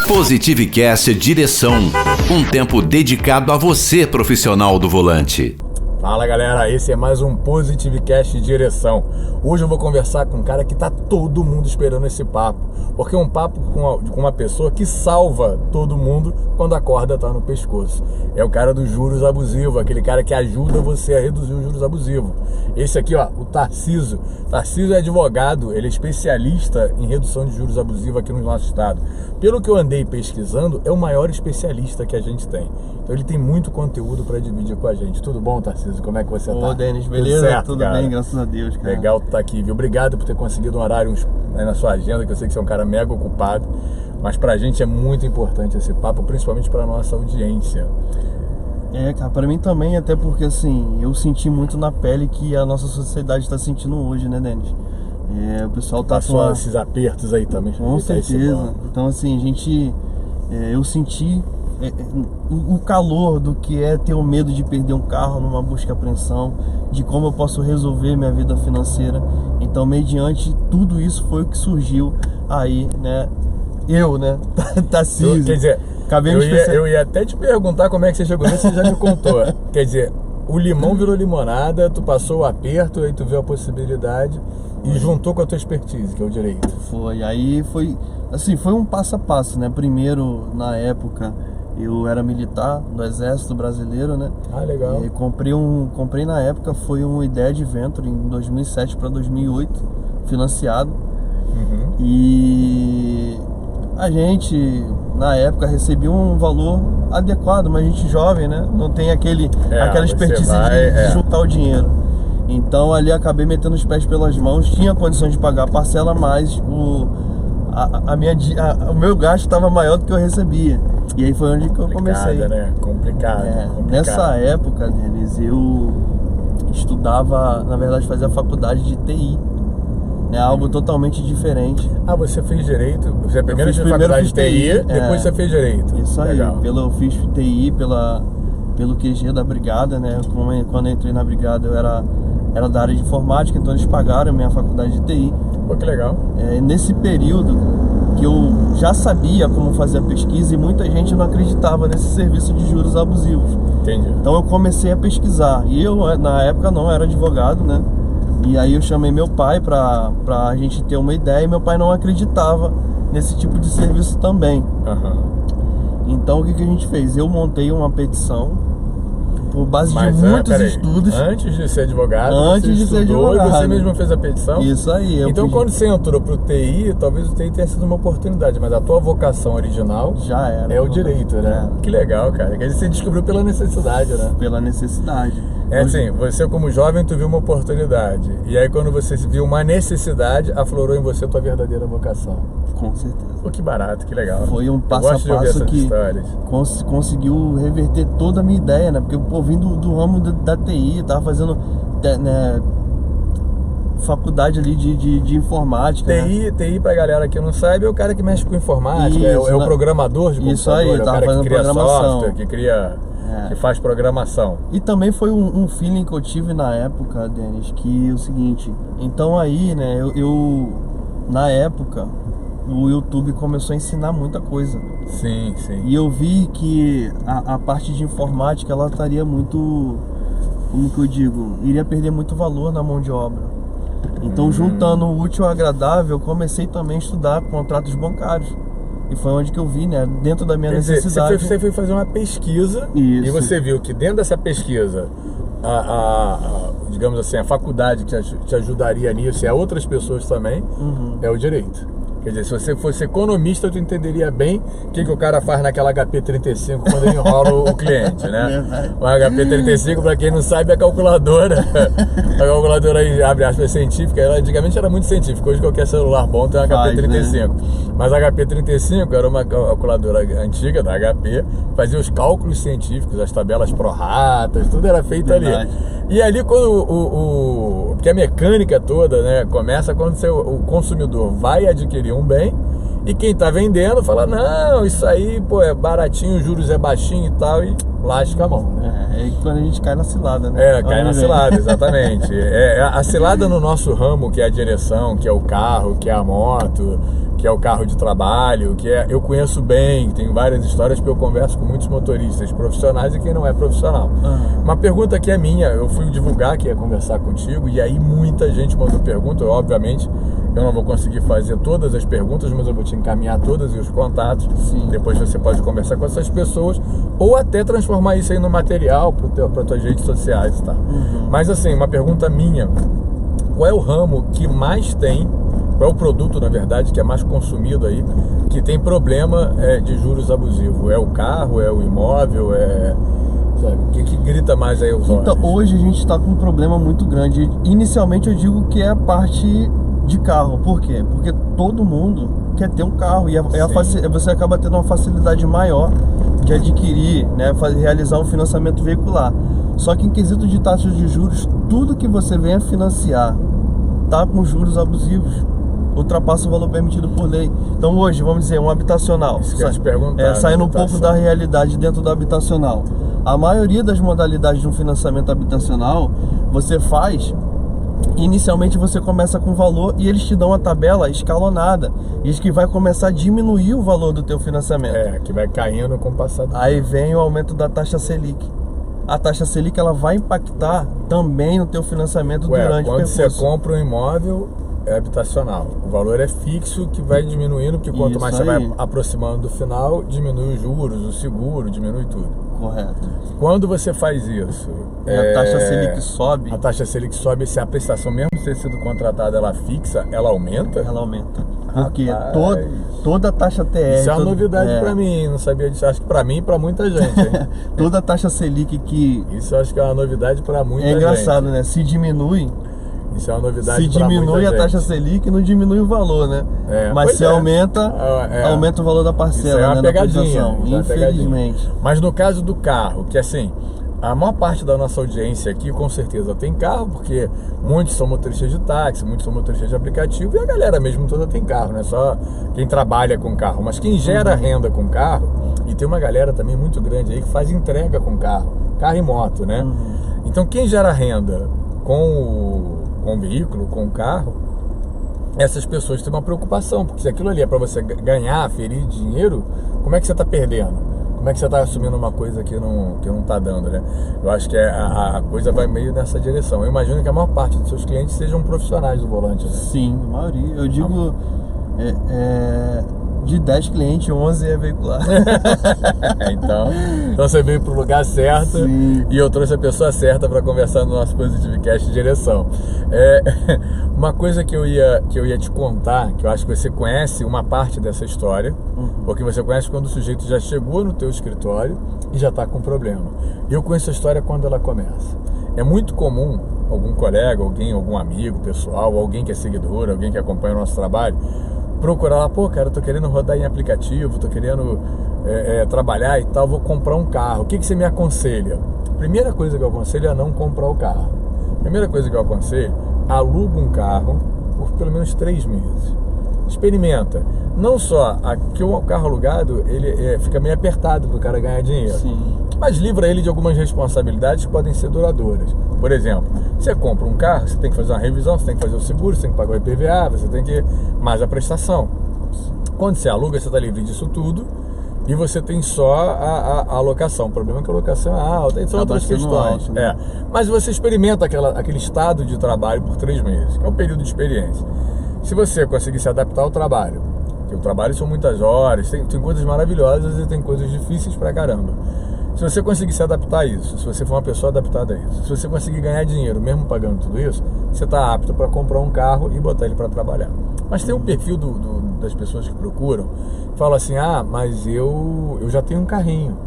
PositiveCast Direção, um tempo dedicado a você, profissional do volante. Fala galera, esse é mais um PositiveCast Direção. Hoje eu vou conversar com um cara que tá todo mundo esperando esse papo, porque é um papo com uma pessoa que salva todo mundo quando a corda tá no pescoço. É o cara dos juros abusivos, aquele cara que ajuda você a reduzir os juros abusivos. Esse aqui, ó, o Tarcísio. Tarcísio é advogado, ele é especialista em redução de juros abusivos aqui no nosso estado. Pelo que eu andei pesquisando, é o maior especialista que a gente tem. Então ele tem muito conteúdo para dividir com a gente. Tudo bom, Tarcísio? Como é que você tá? Ô, Denis, beleza? Tudo certo, tudo cara? Bem, graças a Deus, cara. Legal tu tá aqui, viu? Obrigado por ter conseguido um horário na sua agenda, que eu sei que você é um cara mega ocupado. Mas pra gente é muito importante esse papo, principalmente pra nossa audiência. É, cara, pra mim também, até porque, assim, eu senti muito na pele que a nossa sociedade tá sentindo hoje, né, Denis? O pessoal tá Passou esses apertos aí também. Com certeza. Então, assim, eu senti o calor do que é ter o medo de perder um carro numa busca e apreensão, de como eu posso resolver minha vida financeira. Então, mediante tudo isso foi o que surgiu aí, né? Tarcísio. Quer dizer, eu ia até te perguntar como é que você chegou nisso, você já me contou. Quer dizer, o limão virou limonada, tu passou o aperto, aí tu viu a possibilidade e juntou com a tua expertise, que é o direito. Foi um passo a passo, né? Primeiro, na época, eu era militar do Exército Brasileiro, né? Ah, legal. E comprei na época, foi um Ideia Adventure em 2007 para 2008, financiado. Uhum. E a gente, na época, recebia um valor adequado, mas a gente jovem, né? Não tem aquela expertise de juntar o dinheiro. Então ali acabei metendo os pés pelas mãos, tinha condições de pagar a parcela, mas o meu gasto estava maior do que eu recebia. E aí foi onde que eu comecei. Né? Complicado. Nessa época, Denis, eu estudava, na verdade fazia faculdade de TI. É algo totalmente diferente. Ah, você fez direito? Você primeiro fez faculdade de TI, depois você fez direito. Isso aí. Legal. Eu fiz TI pelo QG da brigada, né? Quando eu entrei na brigada eu era da área de informática, então eles pagaram a minha faculdade de TI. Pô, que legal. Nesse período que eu já sabia como fazer a pesquisa e muita gente não acreditava nesse serviço de juros abusivos. Entendi. Então eu comecei a pesquisar. E eu, na época, não era advogado, né? E aí eu chamei meu pai pra gente ter uma ideia, e meu pai não acreditava nesse tipo de serviço também. Uhum. Então o que a gente fez? Eu montei uma petição por base de muitos estudos. Antes de ser advogado, e você mesmo fez a petição? Isso aí. Então quando você entrou pro TI, talvez o TI tenha sido uma oportunidade, mas a tua vocação original já era. É o direito, né? Que legal, cara. Que você descobriu pela necessidade, né? Pela necessidade. Assim, você como jovem, tu viu uma oportunidade. E aí quando você viu uma necessidade, aflorou em você a tua verdadeira vocação. Com certeza. Pô, que barato, que legal. Foi um passo a passo que conseguiu reverter toda a minha ideia, né? Porque eu vindo do ramo da TI, tava fazendo faculdade ali de informática. TI, pra galera que não sabe, é o cara que mexe com informática, é o programador de computador. Isso aí, é o cara que cria software, que faz programação. E também foi um feeling que eu tive na época, Denis, que é o seguinte, então aí, né, eu na época, o YouTube começou a ensinar muita coisa. Sim. E eu vi que a parte de informática, ela estaria muito, como que eu digo, iria perder muito valor na mão de obra. Então, juntando o útil ao agradável, eu comecei também a estudar contratos bancários. E foi onde que eu vi, né, dentro da minha necessidade. Você foi fazer uma pesquisa. Isso. E você viu que dentro dessa pesquisa, digamos assim, a faculdade que te ajudaria nisso e a outras pessoas também, é o direito. Quer dizer, se você fosse economista, tu entenderia bem o que o cara faz naquela HP35 quando ele enrola o cliente, né? O HP35, pra quem não sabe, é a calculadora. A calculadora aí, abre aspas, científica. Ela antigamente era muito científica. Hoje qualquer celular bom tem uma HP35. Né? Mas a HP35 era uma calculadora antiga da HP, fazia os cálculos científicos, as tabelas pró-ratas, tudo era feito ali. E ali porque a mecânica toda, né, começa quando o consumidor vai adquirir um bem E quem tá vendendo fala, não, isso aí, pô, é baratinho, os juros é baixinho e tal, e lasca a mão, né? É quando a gente cai na cilada, né? Cai na cilada, exatamente. A cilada no nosso ramo, que é a direção, que é o carro, que é a moto, que é o carro de trabalho, eu conheço bem, tenho várias histórias porque eu converso com muitos motoristas profissionais e quem não é profissional. Uma pergunta que é minha, eu fui divulgar que ia conversar contigo, e aí muita gente mandou pergunta, obviamente eu não vou conseguir fazer todas as perguntas, mas eu vou te encaminhar todas e os contatos. Sim. Depois você pode conversar com essas pessoas ou até transformar isso aí no material para tuas redes sociais, tá? Mas assim, uma pergunta minha, qual é o ramo que mais tem, qual é o produto, na verdade, que é mais consumido aí, que tem problema de juros abusivos? É o carro, é o imóvel, sabe, o que grita mais aí os olhos? Então, hoje a gente está com um problema muito grande. Inicialmente eu digo que é a parte de carro. Por quê? Porque todo mundo quer ter um carro e você acaba tendo uma facilidade maior de adquirir, né, realizar um financiamento veicular. Só que em quesito de taxas de juros, tudo que você venha financiar tá com juros abusivos, ultrapassa o valor permitido por lei. Então hoje, vamos dizer, um habitacional, saindo um pouco da realidade dentro do habitacional. A maioria das modalidades de um financiamento habitacional, você faz, inicialmente você começa com valor e eles te dão uma tabela escalonada, e que vai começar a diminuir o valor do teu financiamento. Que vai caindo com o passar do tempo. Aí vem o aumento da taxa Selic. A taxa Selic, ela vai impactar também no teu financiamento durante o percurso. Quando você compra um imóvel habitacional, o valor é fixo, que vai diminuindo, porque quanto mais você vai aproximando do final, diminui os juros, o seguro, diminui tudo. Correto. Quando você faz isso, a taxa Selic sobe. A taxa Selic sobe, se a prestação, mesmo ter sido contratada, ela fixa, ela aumenta? Ela aumenta. Porque toda a taxa TR... Isso é uma novidade pra mim, não sabia disso. Acho que pra mim e pra muita gente. Hein? Toda a taxa Selic que... Isso eu acho que é uma novidade pra muita gente. É engraçado, né? Se diminui... Isso é uma novidade. Se diminui a taxa Selic, não diminui o valor, né? Mas se aumenta, aumenta o valor da parcela. Isso é uma pegadinha, infelizmente. Mas no caso do carro, que assim, a maior parte da nossa audiência aqui com certeza tem carro, porque muitos são motoristas de táxi, muitos são motoristas de aplicativo, e a galera mesmo toda tem carro, não é só quem trabalha com carro, mas quem gera renda com carro, e tem uma galera também muito grande aí que faz entrega com carro e moto, né? Então quem gera renda com o veículo, com o carro, essas pessoas têm uma preocupação, porque se aquilo ali é para você ganhar, aferir dinheiro, como é que você está perdendo? Como é que você está assumindo uma coisa que não está dando, né? Eu acho que a coisa vai meio nessa direção. Eu imagino que a maior parte dos seus clientes sejam profissionais do volante, né? Sim, a maioria. Eu digo, de 10 clientes, 11 é veicular. Então você veio pro lugar certo. Sim. E eu trouxe a pessoa certa para conversar no nosso Positivecast de direção. Uma coisa que eu ia te contar, que eu acho que você conhece uma parte dessa história, porque você conhece quando o sujeito já chegou no teu escritório e já está com problema. Eu conheço a história quando ela começa. É muito comum algum colega, algum amigo pessoal, alguém que é seguidor, alguém que acompanha o nosso trabalho, procurar lá, pô, cara, eu tô querendo rodar em aplicativo, tô querendo trabalhar e tal, vou comprar um carro. O que você me aconselha? Primeira coisa que eu aconselho é não comprar o carro. Primeira coisa que eu aconselho, aluga um carro por pelo menos 3 meses. Experimenta. Não só que o carro alugado, ele fica meio apertado pro cara ganhar dinheiro. Sim. Mas livra ele de algumas responsabilidades que podem ser duradouras. Por exemplo, você compra um carro, você tem que fazer uma revisão, você tem que fazer o seguro, você tem que pagar o IPVA, você tem que mais a prestação. Quando você aluga, você está livre disso tudo e você tem só a locação. O problema é que a locação é alta, são outras questões. Alto, né? Mas você experimenta aquele estado de trabalho por 3 meses, que é um período de experiência. Se você conseguir se adaptar ao trabalho, porque o trabalho são muitas horas, tem coisas maravilhosas e tem coisas difíceis pra caramba. Se você conseguir se adaptar a isso, se você for uma pessoa adaptada a isso, se você conseguir ganhar dinheiro mesmo pagando tudo isso, você está apto para comprar um carro e botar ele para trabalhar. Mas tem um perfil das pessoas que procuram, que fala assim, mas eu já tenho um carrinho,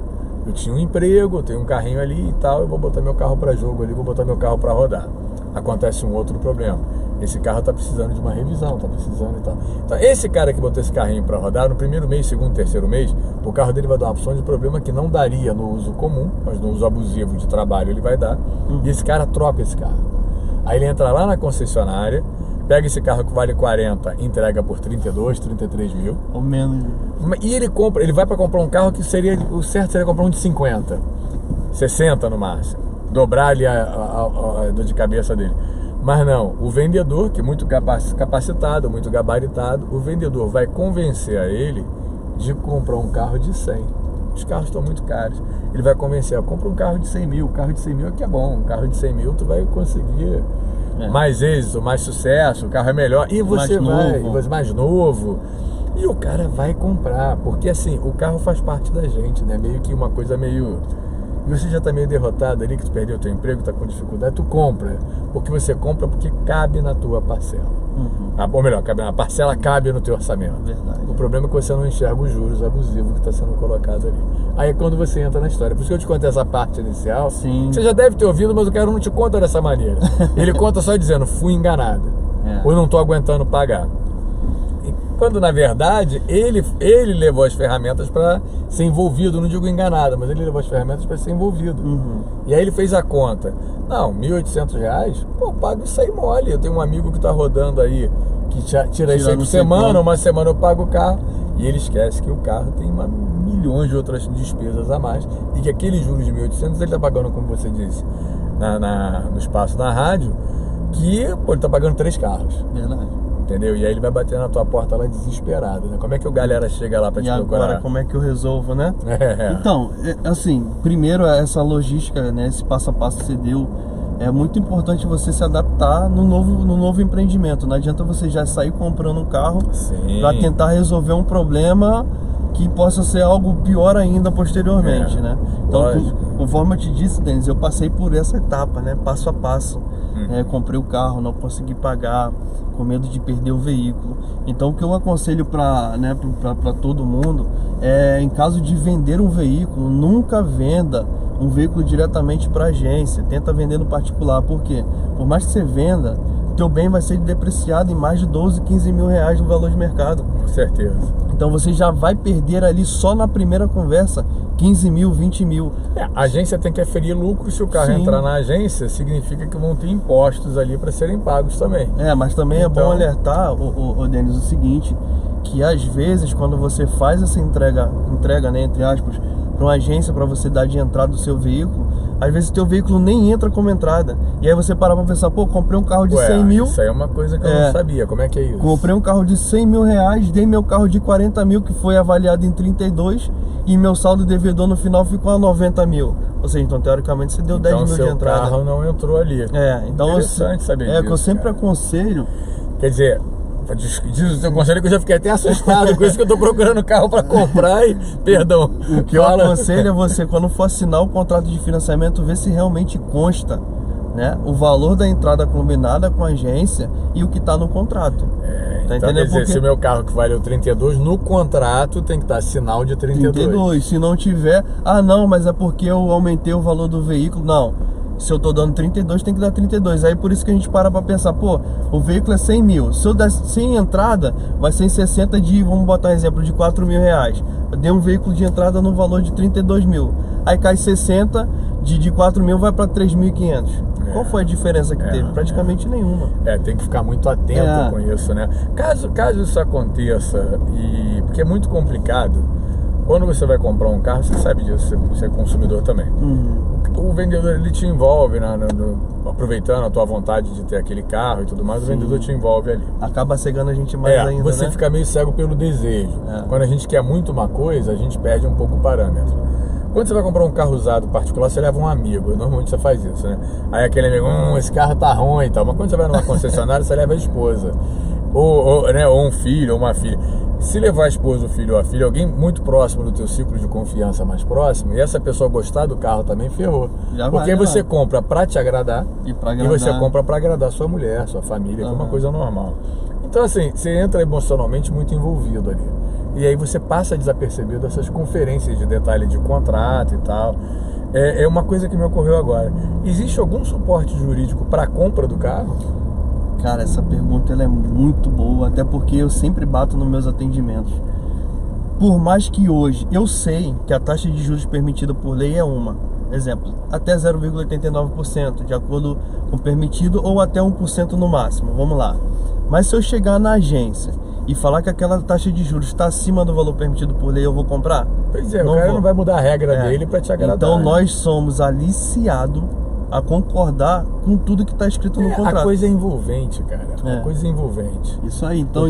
eu tinha um emprego, eu tenho um carrinho ali e tal, eu vou botar meu carro para jogo ali, vou botar meu carro para rodar. Acontece um outro problema. Esse carro está precisando de uma revisão, está precisando e tal. Então, esse cara que botou esse carrinho para rodar, no primeiro mês, segundo, terceiro mês, o carro dele vai dar uma opção de problema que não daria no uso comum, mas no uso abusivo de trabalho ele vai dar. E esse cara troca esse carro. Aí ele entra lá na concessionária, pega esse carro que vale 40, entrega por 32, 33 mil. Ou menos. E ele vai para comprar um carro que seria, o certo seria comprar um de 50, 60 no máximo. Dobrar ali a dor de cabeça dele. Mas não, o vendedor, que é muito capacitado, muito gabaritado, o vendedor vai convencer a ele de comprar um carro de 100. Os carros estão muito caros. Ele vai convencer, compra um carro de 100 mil. O carro de 100 mil é que é bom. Um carro de 100 mil tu vai conseguir mais êxito, mais sucesso, o carro é melhor. E você mais novo. E o cara vai comprar, porque assim, o carro faz parte da gente, né? Meio que uma coisa meio... E você já tá meio derrotado ali, que tu perdeu o teu emprego, tá com dificuldade, tu compra. Porque você compra porque cabe na tua parcela. Ou melhor, a parcela cabe no teu orçamento. Verdade. O problema é que você não enxerga os juros abusivos que está sendo colocado ali. Aí é quando você entra na história. Por isso que eu te contei essa parte inicial. Sim. Você já deve ter ouvido, mas o cara não te conta dessa maneira. Ele conta só dizendo, fui enganado. Ou não tô aguentando pagar. Quando na verdade ele levou as ferramentas para ser envolvido, não digo enganado, mas ele levou as ferramentas para ser envolvido. E aí ele fez a conta. Não, R$1.800, pô, pago isso aí mole. Eu tenho um amigo que tá rodando aí, que tira isso aí por semana, uma semana eu pago o carro. E ele esquece que o carro tem milhões de outras despesas a mais. E que aqueles juros de 1.800 ele tá pagando, como você disse, no espaço na rádio, que pô, ele tá pagando 3 carros. Verdade. Entendeu? E aí ele vai bater na tua porta lá desesperado, né? Como é que o galera chega lá pra te procurar? Agora, como é que eu resolvo, né? Então, assim, primeiro essa logística, né? Esse passo a passo que você deu, é muito importante você se adaptar no novo empreendimento. Não adianta você já sair comprando um carro para tentar resolver um problema que possa ser algo pior ainda posteriormente, né? Então, conforme eu te disse, Denis, eu passei por essa etapa, né? Passo a passo. Comprei o carro, não consegui pagar, com medo de perder o veículo. Então o que eu aconselho para todo mundo é, em caso de vender um veículo, nunca venda um veículo diretamente para agência, tenta vender no particular. Por quê? Por mais que você venda, teu bem vai ser depreciado em mais de 12, 15 mil reais no valor de mercado. Com certeza. Então você já vai perder ali só na primeira conversa 15 mil, 20 mil. A agência tem que aferir lucro. Se o carro entrar na agência, significa que vão ter impostos ali para serem pagos também. Mas também então... é bom alertar, Denis, o seguinte, que às vezes quando você faz essa entrega, né, entre aspas, para uma agência para você dar de entrada do seu veículo, às vezes o teu veículo nem entra como entrada. E aí você para pra pensar, pô, comprei um carro de 100 mil. Isso aí é uma coisa que eu não sabia. Como é que é isso? Comprei um carro de 100 mil reais, dei meu carro de 40 mil, que foi avaliado em 32, e meu saldo devedor no final ficou a 90 mil. Ou seja, então teoricamente você deu 10 mil de entrada. Então o carro não entrou ali. Então interessante saber disso. É que eu sempre aconselho. Quer dizer, diz o teu conselho que eu já fiquei até assustado com isso, que eu tô procurando carro para comprar e, perdão. O que eu aconselho é você, quando for assinar o contrato de financiamento, ver se realmente consta, né, o valor da entrada combinada com a agência e o que está no contrato. Tá então, entendendo? Quer dizer, se o meu carro que valeu 32, no contrato tem que estar sinal de 32. Se não tiver, não, mas é porque eu aumentei o valor do veículo. Não. Se eu tô dando 32, tem que dar 32. Aí por isso que a gente para pra pensar, pô, o veículo é 100 mil. Se eu der sem entrada, vai ser em 60 de, vamos botar um exemplo, de 4 mil reais. Eu dei um veículo de entrada no valor de 32 mil. Aí cai 60, de 4 mil vai pra 3.500. Qual foi a diferença que teve? Praticamente nenhuma. Tem que ficar muito atento com isso, né? Caso isso aconteça, porque é muito complicado, quando você vai comprar um carro, você sabe disso, você é consumidor também. O vendedor, ele te envolve, aproveitando a tua vontade de ter aquele carro e tudo mais. O vendedor te envolve ali. Acaba cegando a gente mais ainda, você fica meio cego pelo desejo. Quando a gente quer muito uma coisa, a gente perde um pouco o parâmetro. Quando você vai comprar um carro usado particular, você leva um amigo. Normalmente você faz isso, né? Aí aquele amigo, esse carro tá ruim e tal. Mas quando você vai numa concessionária, você leva a esposa. Ou um filho, ou uma filha. Se levar a esposa, o filho ou a filha, alguém muito próximo do teu ciclo de confiança mais próximo, e essa pessoa gostar do carro também, ferrou. Porque você compra pra te agradar e você compra pra agradar sua mulher, sua família, que é uma coisa normal. Então assim, você entra emocionalmente muito envolvido ali. E aí você passa desapercebido essas conferências de detalhe de contrato e tal. É uma coisa que me ocorreu agora. Existe algum suporte jurídico para a compra do carro? Cara, essa pergunta ela é muito boa, até porque eu sempre bato nos meus atendimentos. Por mais que hoje eu sei que a taxa de juros permitida por lei é exemplo, até 0,89%, de acordo com o permitido, ou até 1% no máximo, vamos lá. Mas se eu chegar na agência e falar que aquela taxa de juros está acima do valor permitido por lei, eu vou comprar? Pois é, o cara não vai mudar a regra dele para te agradar. Então nós somos aliciados a concordar com tudo que está escrito no contrato. A coisa é envolvente, cara. A coisa é envolvente. Isso aí. Então,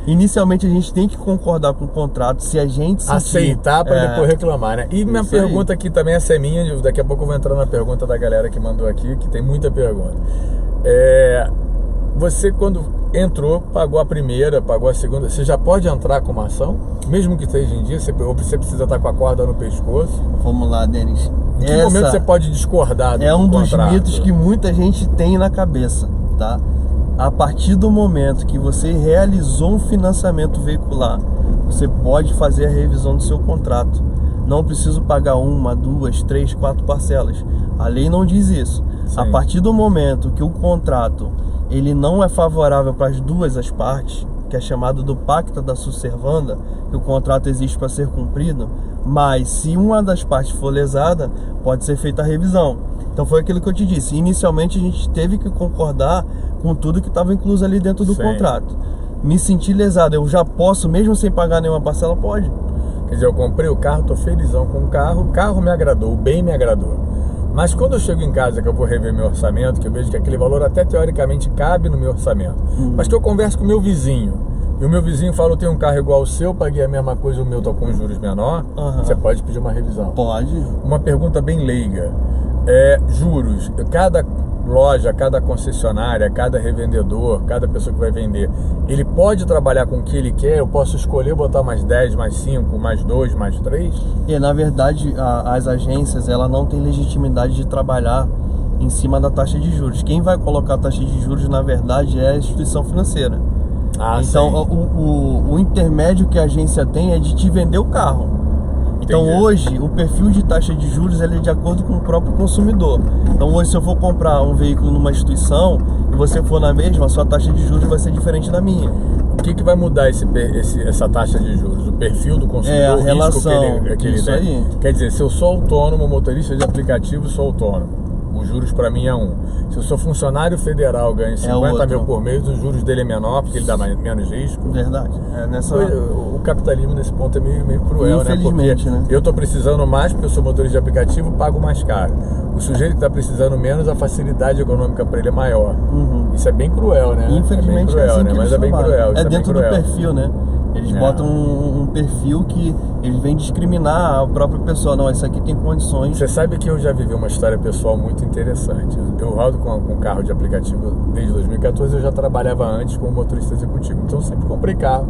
inicialmente a gente tem que concordar com o contrato, se a gente aceitar para depois reclamar, né? E minha pergunta aqui também, essa é minha, daqui a pouco eu vou entrar na pergunta da galera que mandou aqui, que tem muita pergunta. Você, quando entrou, pagou a primeira, pagou a segunda, você já pode entrar com uma ação? Mesmo que esteja em dia, ou você precisa estar com a corda no pescoço? Vamos lá, Denis. Em que momento você pode discordar do contrato? É um dos contrato? mitos que muita gente tem na cabeça, tá? A partir do momento que você realizou um financiamento veicular, você pode fazer a revisão do seu contrato. Não preciso pagar 1, 2, 3, 4 parcelas. A lei não diz isso. Sim. A partir do momento que o contrato ele não é favorável para as partes, que é chamado do pacta da subservanda, que o contrato existe para ser cumprido, mas se uma das partes for lesada, pode ser feita a revisão. Então foi aquilo que eu te disse, inicialmente a gente teve que concordar com tudo que estava incluso ali dentro do contrato. Me senti lesado, eu já posso, mesmo sem pagar nenhuma parcela? Pode. Quer dizer, eu comprei o carro, tô felizão com o carro me agradou, o bem me agradou. Mas quando eu chego em casa, que eu vou rever meu orçamento, que eu vejo que aquele valor até teoricamente cabe no meu orçamento, mas que eu converso com o meu vizinho, e o meu vizinho fala, eu tenho um carro igual ao seu, paguei a mesma coisa, o meu tá com juros menor, você pode pedir uma revisão? Pode. Uma pergunta bem leiga. Juros, cada loja, cada concessionária, cada revendedor, cada pessoa que vai vender, ele pode trabalhar com o que ele quer? Eu posso escolher botar mais 10, mais 5, mais 2, mais 3? E na verdade as agências ela não tem legitimidade de trabalhar em cima da taxa de juros. Quem vai colocar a taxa de juros na verdade é a instituição financeira. Então o intermédio que a agência tem é de te vender o carro. Então hoje o perfil de taxa de juros ele é de acordo com o próprio consumidor. Então hoje se eu for comprar um veículo numa instituição e você for na mesma, a sua taxa de juros vai ser diferente da minha. O que vai mudar essa taxa de juros? O perfil do consumidor, a relação, que ele tem. Aí. Quer dizer, se eu sou autônomo, motorista de aplicativo, sou autônomo, os juros para mim é 1. Se eu sou funcionário federal, ganho 50 mil por mês, os juros dele é menor, porque ele dá menos risco. Verdade. O capitalismo nesse ponto é meio cruel, infelizmente, né? Porque eu estou precisando mais, porque eu sou motorista de aplicativo, pago mais caro. O sujeito que está precisando menos, a facilidade econômica para ele é maior. Isso é bem cruel, né? Infelizmente é bem cruel, né? Mas é bem cruel. É dentro do perfil, né? Eles botam um perfil que eles vêm discriminar a própria pessoa. Não, esse aqui tem condições. Você sabe que eu já vivi uma história pessoal muito interessante. Eu rodo com carro de aplicativo desde 2014. Eu já trabalhava antes como motorista executivo. Então eu sempre comprei carro.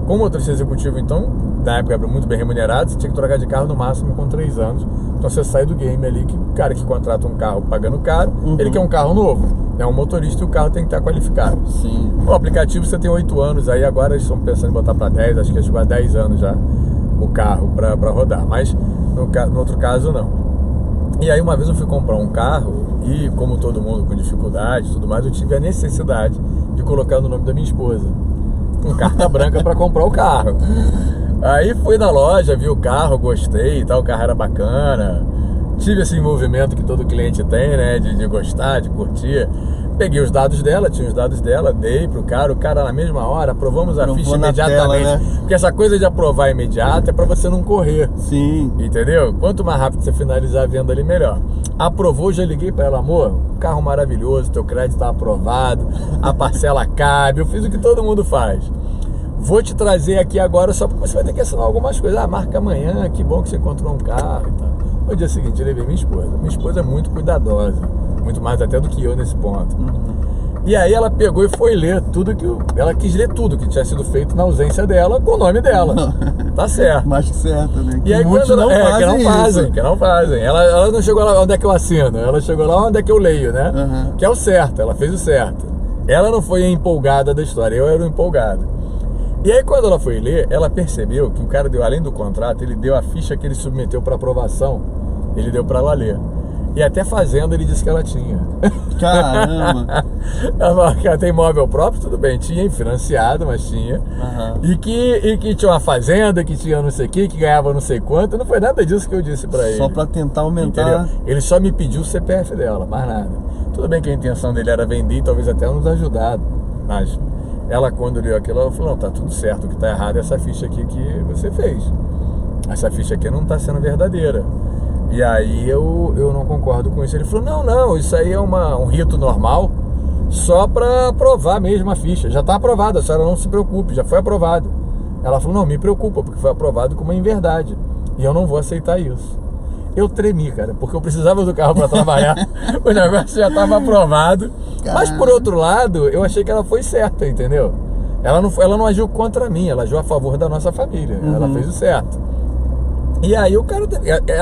Como motorista executivo, então, na época era muito bem remunerado, você tinha que trocar de carro no máximo com 3 anos. Então você sai do game ali, que o cara que contrata um carro pagando caro, ele quer um carro novo. É um motorista e o carro tem que estar qualificado. Sim. O aplicativo você tem 8 anos, aí agora eles estão pensando em botar para 10, acho que chegou a 10 anos já o carro para rodar, mas no outro caso não. E aí uma vez eu fui comprar um carro e, como todo mundo com dificuldade e tudo mais, eu tive a necessidade de colocar no nome da minha esposa com carta branca para comprar o carro. Aí fui na loja, vi o carro, gostei e tal, o carro era bacana. Tive esse envolvimento que todo cliente tem, né, de gostar, de curtir. Peguei os dados dela, tinha os dados dela, dei pro cara, o cara na mesma hora, aprovamos a ficha imediatamente. Tela, né? Porque essa coisa de aprovar imediato é pra você não correr. Sim. Entendeu? Quanto mais rápido você finalizar a venda ali, melhor. Aprovou, já liguei pra ela, amor, carro maravilhoso, teu crédito tá aprovado, a parcela cabe, eu fiz o que todo mundo faz. Vou te trazer aqui agora só porque você vai ter que assinar algumas coisas. Marca amanhã, que bom que você encontrou um carro e tal. No dia seguinte eu levei minha esposa. Minha esposa é muito cuidadosa, muito mais até do que eu nesse ponto. E aí ela pegou e foi ler tudo que... Ela quis ler tudo que tinha sido feito na ausência dela com o nome dela. Tá certo. Mais que certo, né? E aí quando que não fazem. Ela não chegou lá onde é que eu assino, ela chegou lá onde é que eu leio, né? Que é o certo, ela fez o certo. Ela não foi a empolgada da história, eu era o empolgado. E aí quando ela foi ler, ela percebeu que o cara deu, além do contrato, ele deu a ficha que ele submeteu para aprovação, ele deu para ela ler. E até fazenda ele disse que ela tinha. Caramba! Ela tem imóvel próprio, tudo bem, tinha financiado, mas tinha. E que tinha uma fazenda, que tinha não sei o que ganhava não sei quanto. Não foi nada disso que eu disse para ele. Só para tentar aumentar. Entendeu? Ele só me pediu o CPF dela, mais nada. Tudo bem que a intenção dele era vender e talvez até nos ajudar, mas Ela, quando leu aquilo, ela falou, não, tá tudo certo, o que tá errado é essa ficha aqui que você fez. Essa ficha aqui não tá sendo verdadeira. E aí eu não concordo com isso. Ele falou, não, isso aí é um rito normal, só pra aprovar mesmo a ficha. Já tá aprovada, a senhora não se preocupe, já foi aprovado. Ela falou, não, me preocupa, porque foi aprovado como inverdade. E eu não vou aceitar isso. Eu tremi, cara, porque eu precisava do carro pra trabalhar. O negócio já tava aprovado. Mas por outro lado, eu achei que ela foi certa, entendeu? Ela não agiu contra mim, ela agiu a favor da nossa família. Ela fez o certo. E aí o cara,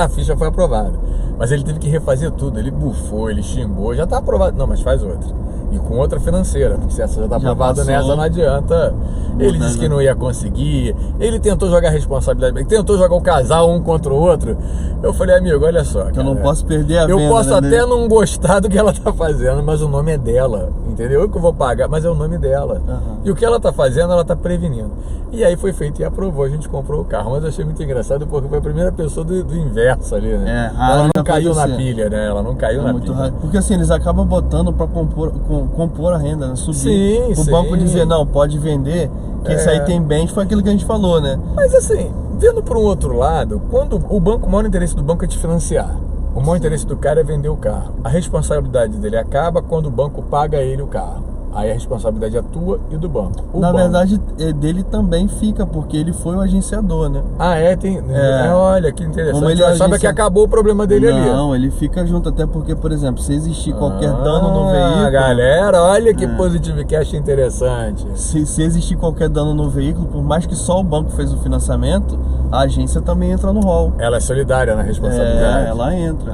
a ficha foi aprovada, mas ele teve que refazer tudo, ele bufou, ele xingou, já tá aprovado, não, mas faz outra, e com outra financeira, porque se essa já tá aprovada, nessa não adianta. Ele disse que não ia conseguir, ele tentou jogar a responsabilidade, ele tentou jogar o casal um contra o outro. Eu falei, amigo, olha só, cara, eu não posso perder a venda, eu posso até não gostar do que ela tá fazendo, mas o nome é dela, entendeu? Eu que vou pagar, mas é o nome dela. E o que ela tá fazendo, ela tá prevenindo. E aí foi feito e aprovou, a gente comprou o carro. Mas eu achei muito engraçado porque foi a primeira pessoa do inverso ali, né? Ela não caiu na pilha, né? Ela não caiu na pilha. Raro. Porque assim, eles acabam botando pra compor a renda, né? Subir. O banco dizer, não, pode vender, que isso aí tem bens, foi aquilo que a gente falou, né? Mas assim, vendo por um outro lado, quando o maior interesse do banco é te financiar. O maior interesse do cara é vender o carro. A responsabilidade dele acaba quando o banco paga ele o carro. Aí a responsabilidade é tua e do banco. Na verdade, dele também fica, porque ele foi o agenciador, né? Olha, que interessante. Como ele achava que acabou o problema dele ali. Não, ele fica junto, até porque, por exemplo, se existir qualquer dano no veículo... Galera, olha que Positivecast interessante. Se existir qualquer dano no veículo, por mais que só o banco fez o financiamento, a agência também entra no rol. Ela é solidária na responsabilidade. Ela entra.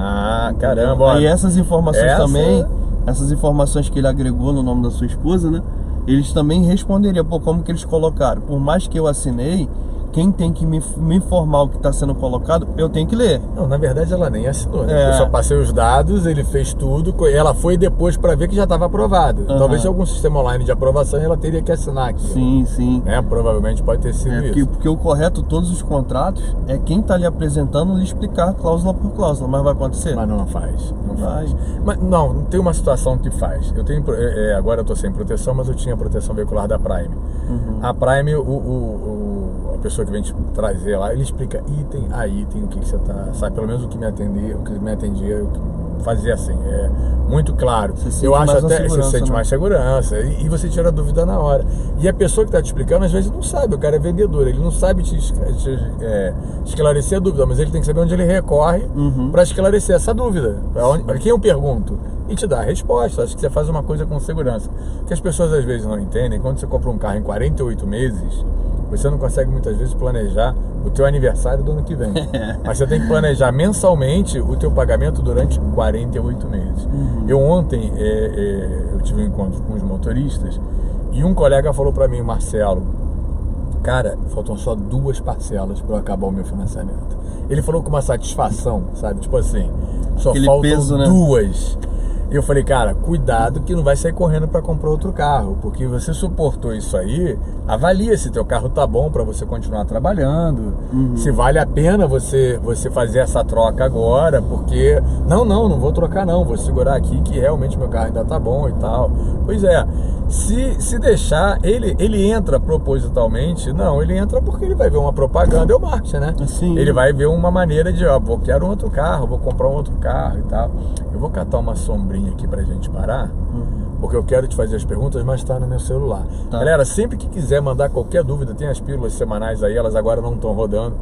Caramba. Aí essas informações também... Essas informações que ele agregou no nome da sua esposa, né? Eles também responderiam, como que eles colocaram? Por mais que eu assinei, quem tem que me informar o que está sendo colocado, eu tenho que ler. Não, na verdade ela nem assinou, né? Eu só passei os dados, ele fez tudo, ela foi depois para ver que já estava aprovado. Talvez algum sistema online de aprovação ela teria que assinar aqui. Sim. Provavelmente pode ter sido isso. Porque o correto, todos os contratos, é quem está lhe apresentando lhe explicar cláusula por cláusula, mas vai acontecer? Mas não faz. Mas não tem uma situação que faz. Eu tenho, agora eu estou sem proteção, mas eu tinha proteção veicular da Prime. A Prime, a pessoa que vem te trazer lá, ele explica item a item o que você tá, sabe, pelo menos o que me atendia, eu fazia assim, muito claro. Eu acho até você sente mais segurança e você tira a dúvida na hora. E a pessoa que está te explicando às vezes não sabe, o cara é vendedor, ele não sabe te esclarecer a dúvida, mas ele tem que saber onde ele recorre para esclarecer essa dúvida. Para quem eu pergunto e te dá a resposta. Acho que você faz uma coisa com segurança. O que as pessoas às vezes não entendem, quando você compra um carro em 48 meses, você não consegue muitas vezes planejar o teu aniversário do ano que vem. Mas você tem que planejar mensalmente o teu pagamento durante 48 meses. Eu ontem eu tive um encontro com os motoristas e um colega falou para mim, o Marcelo, cara, faltam só 2 parcelas para eu acabar o meu financiamento. Ele falou com uma satisfação, sabe? Tipo assim, só aquele faltam peso, 2. Né? E eu falei, cara, cuidado que não vai sair correndo para comprar outro carro, porque você suportou isso aí, avalia se teu carro tá bom para você continuar trabalhando, se vale a pena você fazer essa troca agora, porque não vou trocar não, vou segurar aqui que realmente meu carro ainda tá bom e tal. Pois é, se deixar, ele entra propositalmente, não, ele entra porque ele vai ver uma propaganda, marcha, né? Sim. Ele vai ver uma maneira de, quero um outro carro, vou comprar um outro carro e tal. Eu vou catar uma sombrinha aqui pra gente parar, porque eu quero te fazer as perguntas, mas tá no meu celular. Galera, sempre que quiser mandar qualquer dúvida, tem as pílulas semanais aí, elas agora não estão rodando,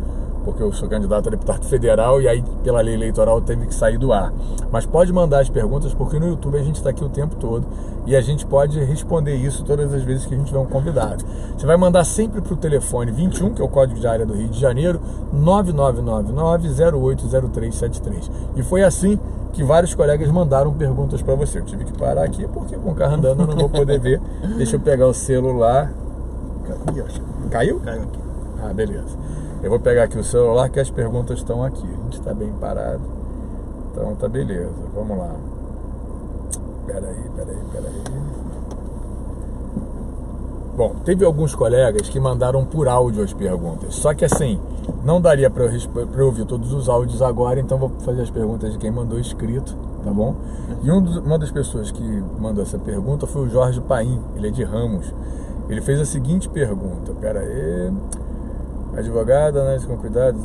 porque eu sou candidato a deputado federal e aí pela lei eleitoral teve que sair do ar. Mas pode mandar as perguntas, porque no YouTube a gente está aqui o tempo todo e a gente pode responder isso todas as vezes que a gente tiver um convidado. Você vai mandar sempre para o telefone 21, que é o código de área do Rio de Janeiro, 9999-080373. E foi assim que vários colegas mandaram perguntas para você. Eu tive que parar aqui porque com o carro andando eu não vou poder ver. Deixa eu pegar o celular. Caiu? Caiu aqui. Ah, beleza. Eu vou pegar aqui o celular que as perguntas estão aqui. A gente está bem parado. Então tá beleza. Vamos lá. Peraí. Bom, teve alguns colegas que mandaram por áudio as perguntas. Só que assim, não daria para eu ouvir todos os áudios agora, então vou fazer as perguntas de quem mandou escrito, tá bom? E uma das pessoas que mandou essa pergunta foi o Jorge Paim, ele é de Ramos. Ele fez a seguinte pergunta. Pera aí. Advogado, análise com cuidado,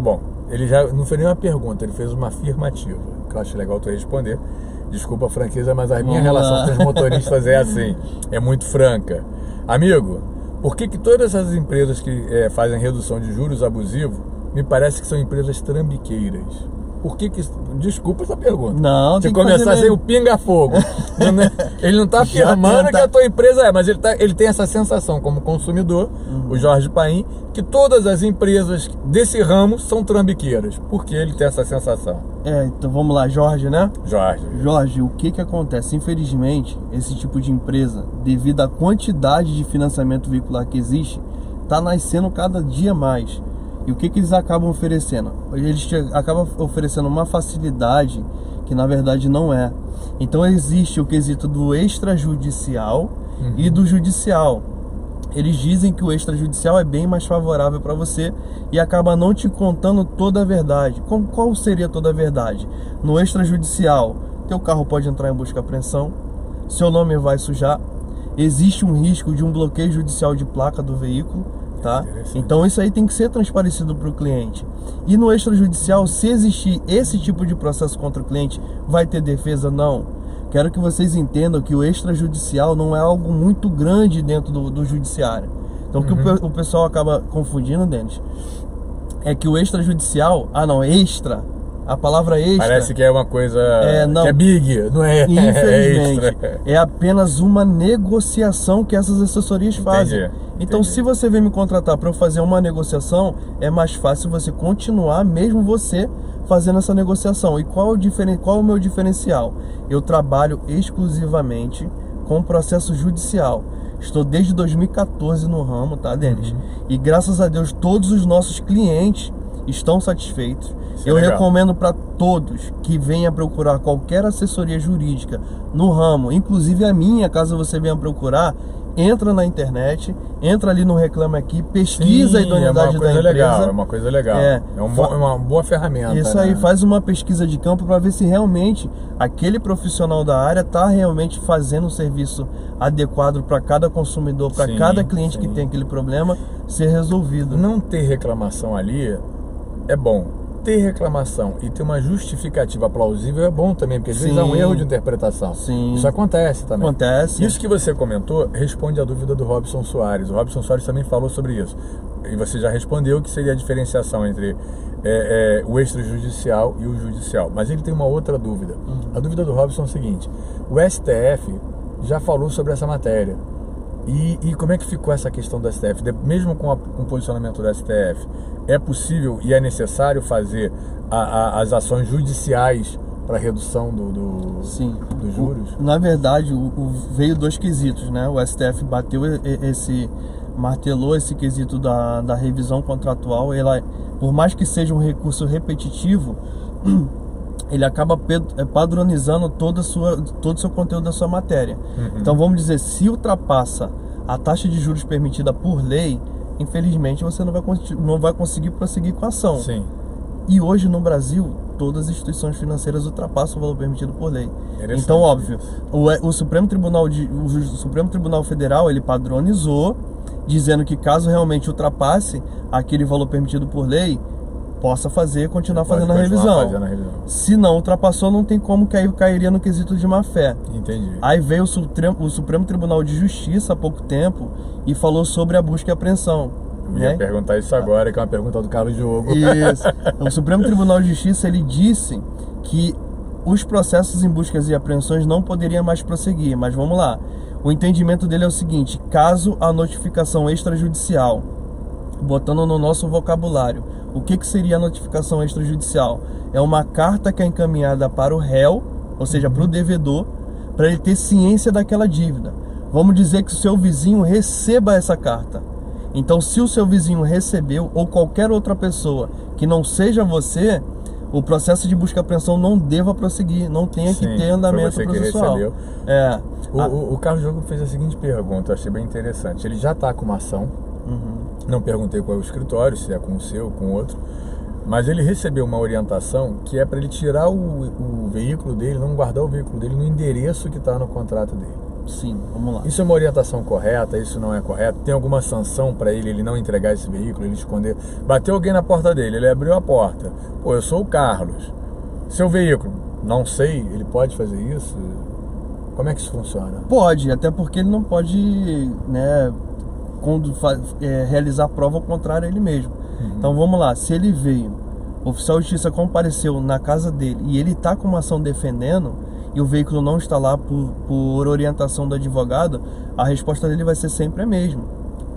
bom. Ele já não fez nenhuma pergunta, ele fez uma afirmativa, que eu acho legal tu responder. Desculpa a franqueza, mas a minha relação com os motoristas é assim, é muito franca. Amigo, por que todas essas empresas que fazem redução de juros abusivos, me parece que são empresas trambiqueiras? Por que Desculpa essa pergunta. Não, tem que começar a ser o pinga-fogo. Ele não está afirmando que a tua empresa mas ele tem essa sensação como consumidor, o Jorge Paim, que todas as empresas desse ramo são trambiqueiras. Por que ele tem essa sensação? Então vamos lá, Jorge, né? Jorge, o que acontece? Infelizmente, esse tipo de empresa, devido à quantidade de financiamento veicular que existe, está nascendo cada dia mais. E o que eles acabam oferecendo? Eles acabam oferecendo uma facilidade que na verdade não é. Então existe o quesito do extrajudicial e do judicial. Eles dizem que o extrajudicial é bem mais favorável para você e acaba não te contando toda a verdade. Qual seria toda a verdade? No extrajudicial, teu carro pode entrar em busca e apreensão, seu nome vai sujar, existe um risco de um bloqueio judicial de placa do veículo. Tá? Então isso aí tem que ser transparecido para o cliente. E no extrajudicial, se existir esse tipo de processo contra o cliente, vai ter defesa? Não. Quero que vocês entendam que o extrajudicial não é algo muito grande dentro do judiciário. Então o que o pessoal acaba confundindo, Denis, é que o extrajudicial, extra, a palavra extra... Parece que é uma coisa que é big, não é? Infelizmente, é apenas uma negociação que essas assessorias fazem. Então, se você vem me contratar para eu fazer uma negociação, é mais fácil você continuar, mesmo você fazendo essa negociação. E qual é o meu diferencial? Eu trabalho exclusivamente com processo judicial. Estou desde 2014 no ramo, tá, Denis? E graças a Deus, todos os nossos clientes estão satisfeitos. Eu recomendo para todos que venham procurar qualquer assessoria jurídica no ramo, inclusive a minha, caso você venha procurar, entra na internet, entra ali no Reclame Aqui, pesquisa a idoneidade da empresa. É uma coisa legal. É uma boa ferramenta. Isso aí, faz uma pesquisa de campo para ver se realmente aquele profissional da área está realmente fazendo o serviço adequado para cada consumidor, para cada cliente que tem aquele problema ser resolvido. Não ter reclamação ali é bom. Ter reclamação e ter uma justificativa plausível é bom também, porque às vezes é um erro de interpretação. Isso acontece também. Isso que você comentou responde à dúvida do Robson Soares. O Robson Soares também falou sobre isso. E você já respondeu que seria a diferenciação entre o extrajudicial e o judicial. Mas ele tem uma outra dúvida. A dúvida do Robson é o seguinte: o STF já falou sobre essa matéria. E como é que ficou essa questão do STF? Mesmo com o posicionamento do STF, é possível e é necessário fazer as ações judiciais para redução dos juros? Na verdade, veio dois quesitos, né? O STF martelou esse quesito da revisão contratual. Por mais que seja um recurso repetitivo, ele acaba padronizando todo o seu conteúdo da sua matéria. Então vamos dizer, se ultrapassa a taxa de juros permitida por lei, infelizmente você não vai conseguir prosseguir com a ação. E hoje no Brasil, todas as instituições financeiras ultrapassam o valor permitido por lei. Então, óbvio, o Supremo Tribunal Federal, ele padronizou, dizendo que caso realmente ultrapasse aquele valor permitido por lei, possa continuar fazendo a revisão. Se não ultrapassou, não tem como, que aí cairia no quesito de má fé. Entendi. Aí veio o Supremo Tribunal de Justiça há pouco tempo e falou sobre a busca e apreensão. Eu ia perguntar isso agora, que é uma pergunta do Carlos Diogo. Isso. O Supremo Tribunal de Justiça, ele disse que os processos em buscas e apreensões não poderiam mais prosseguir. Mas vamos lá. O entendimento dele é o seguinte: caso a notificação extrajudicial, botando no nosso vocabulário, o que seria a notificação extrajudicial? É uma carta que é encaminhada para o réu, ou seja, para o devedor, para ele ter ciência daquela dívida. Vamos dizer que o seu vizinho receba essa carta. Então, se o seu vizinho recebeu, ou qualquer outra pessoa que não seja você, o processo de busca e apreensão não deva prosseguir, não tenha que ter andamento processual. O Carlos Diogo fez a seguinte pergunta, eu achei bem interessante. Ele já está com uma ação, não perguntei qual é o escritório, se é com o seu, com outro, mas ele recebeu uma orientação que é para ele tirar o veículo dele, não guardar o veículo dele no endereço que está no contrato dele. Sim, vamos lá. Isso é uma orientação correta? Isso não é correto? Tem alguma sanção para ele não entregar esse veículo, ele esconder? Bateu alguém na porta dele, ele abriu a porta. Pô, eu sou o Carlos. Seu veículo, não sei, ele pode fazer isso? Como é que isso funciona? Pode, até porque ele não pode, né, realizar prova ao contrário a ele mesmo. Então vamos lá, se ele veio, o oficial de justiça compareceu na casa dele e ele está com uma ação defendendo e o veículo não está lá por orientação do advogado, a resposta dele vai ser sempre a mesma.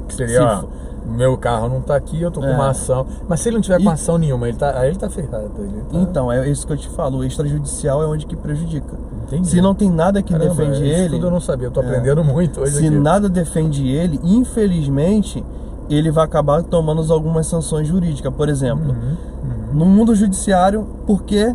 Que seria, meu carro não está aqui, eu tô com uma ação. Mas se ele não tiver com ação nenhuma, aí ele tá ferrado. Então, é isso que eu te falo, o extrajudicial é onde que prejudica. Entendi. Se não tem nada que defende ele... Tudo eu não sabia, eu tô aprendendo muito hoje Se aqui. nada defende ele, infelizmente, ele vai acabar tomando algumas sanções jurídicas. Por exemplo, no mundo judiciário, por que...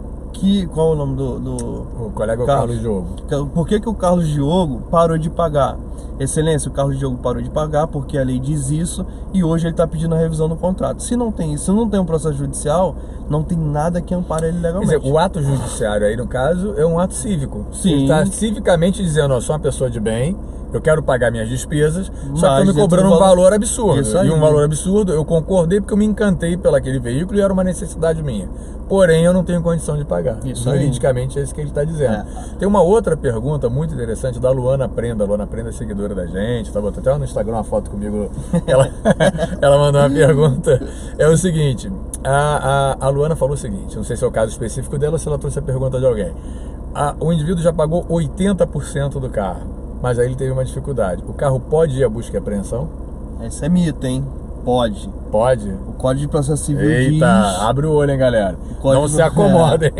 Qual é o nome O colega Carlos Diogo. Por que o Carlos Diogo parou de pagar? Excelência, o Carlos Diogo parou de pagar porque a lei diz isso e hoje ele está pedindo a revisão do contrato. Se não tem isso, se não tem um processo judicial, não tem nada que ampare ele legalmente. Quer dizer, o ato judiciário aí, no caso, é um ato cívico. Sim. Ele está civicamente dizendo, eu sou uma pessoa de bem, eu quero pagar minhas despesas, só que estão me cobrando um valor absurdo. E um valor absurdo, eu concordei porque eu me encantei pelo aquele veículo e era uma necessidade minha. Porém, eu não tenho condição de pagar. Juridicamente é isso que ele está dizendo. Tem uma outra pergunta muito interessante da Luana Prenda. A Luana Prenda é seguidora da gente, tá botando até no Instagram uma foto comigo. Ela mandou uma pergunta. É o seguinte, a Luana falou o seguinte, não sei se é o caso específico dela ou se ela trouxe a pergunta de alguém. O indivíduo já pagou 80% do carro. Mas aí ele teve uma dificuldade. O carro pode ir à busca e apreensão? Esse é mito, hein? Pode. Pode? O Código de Processo Civil diz... abre o olho, hein, galera. Não se acomodem.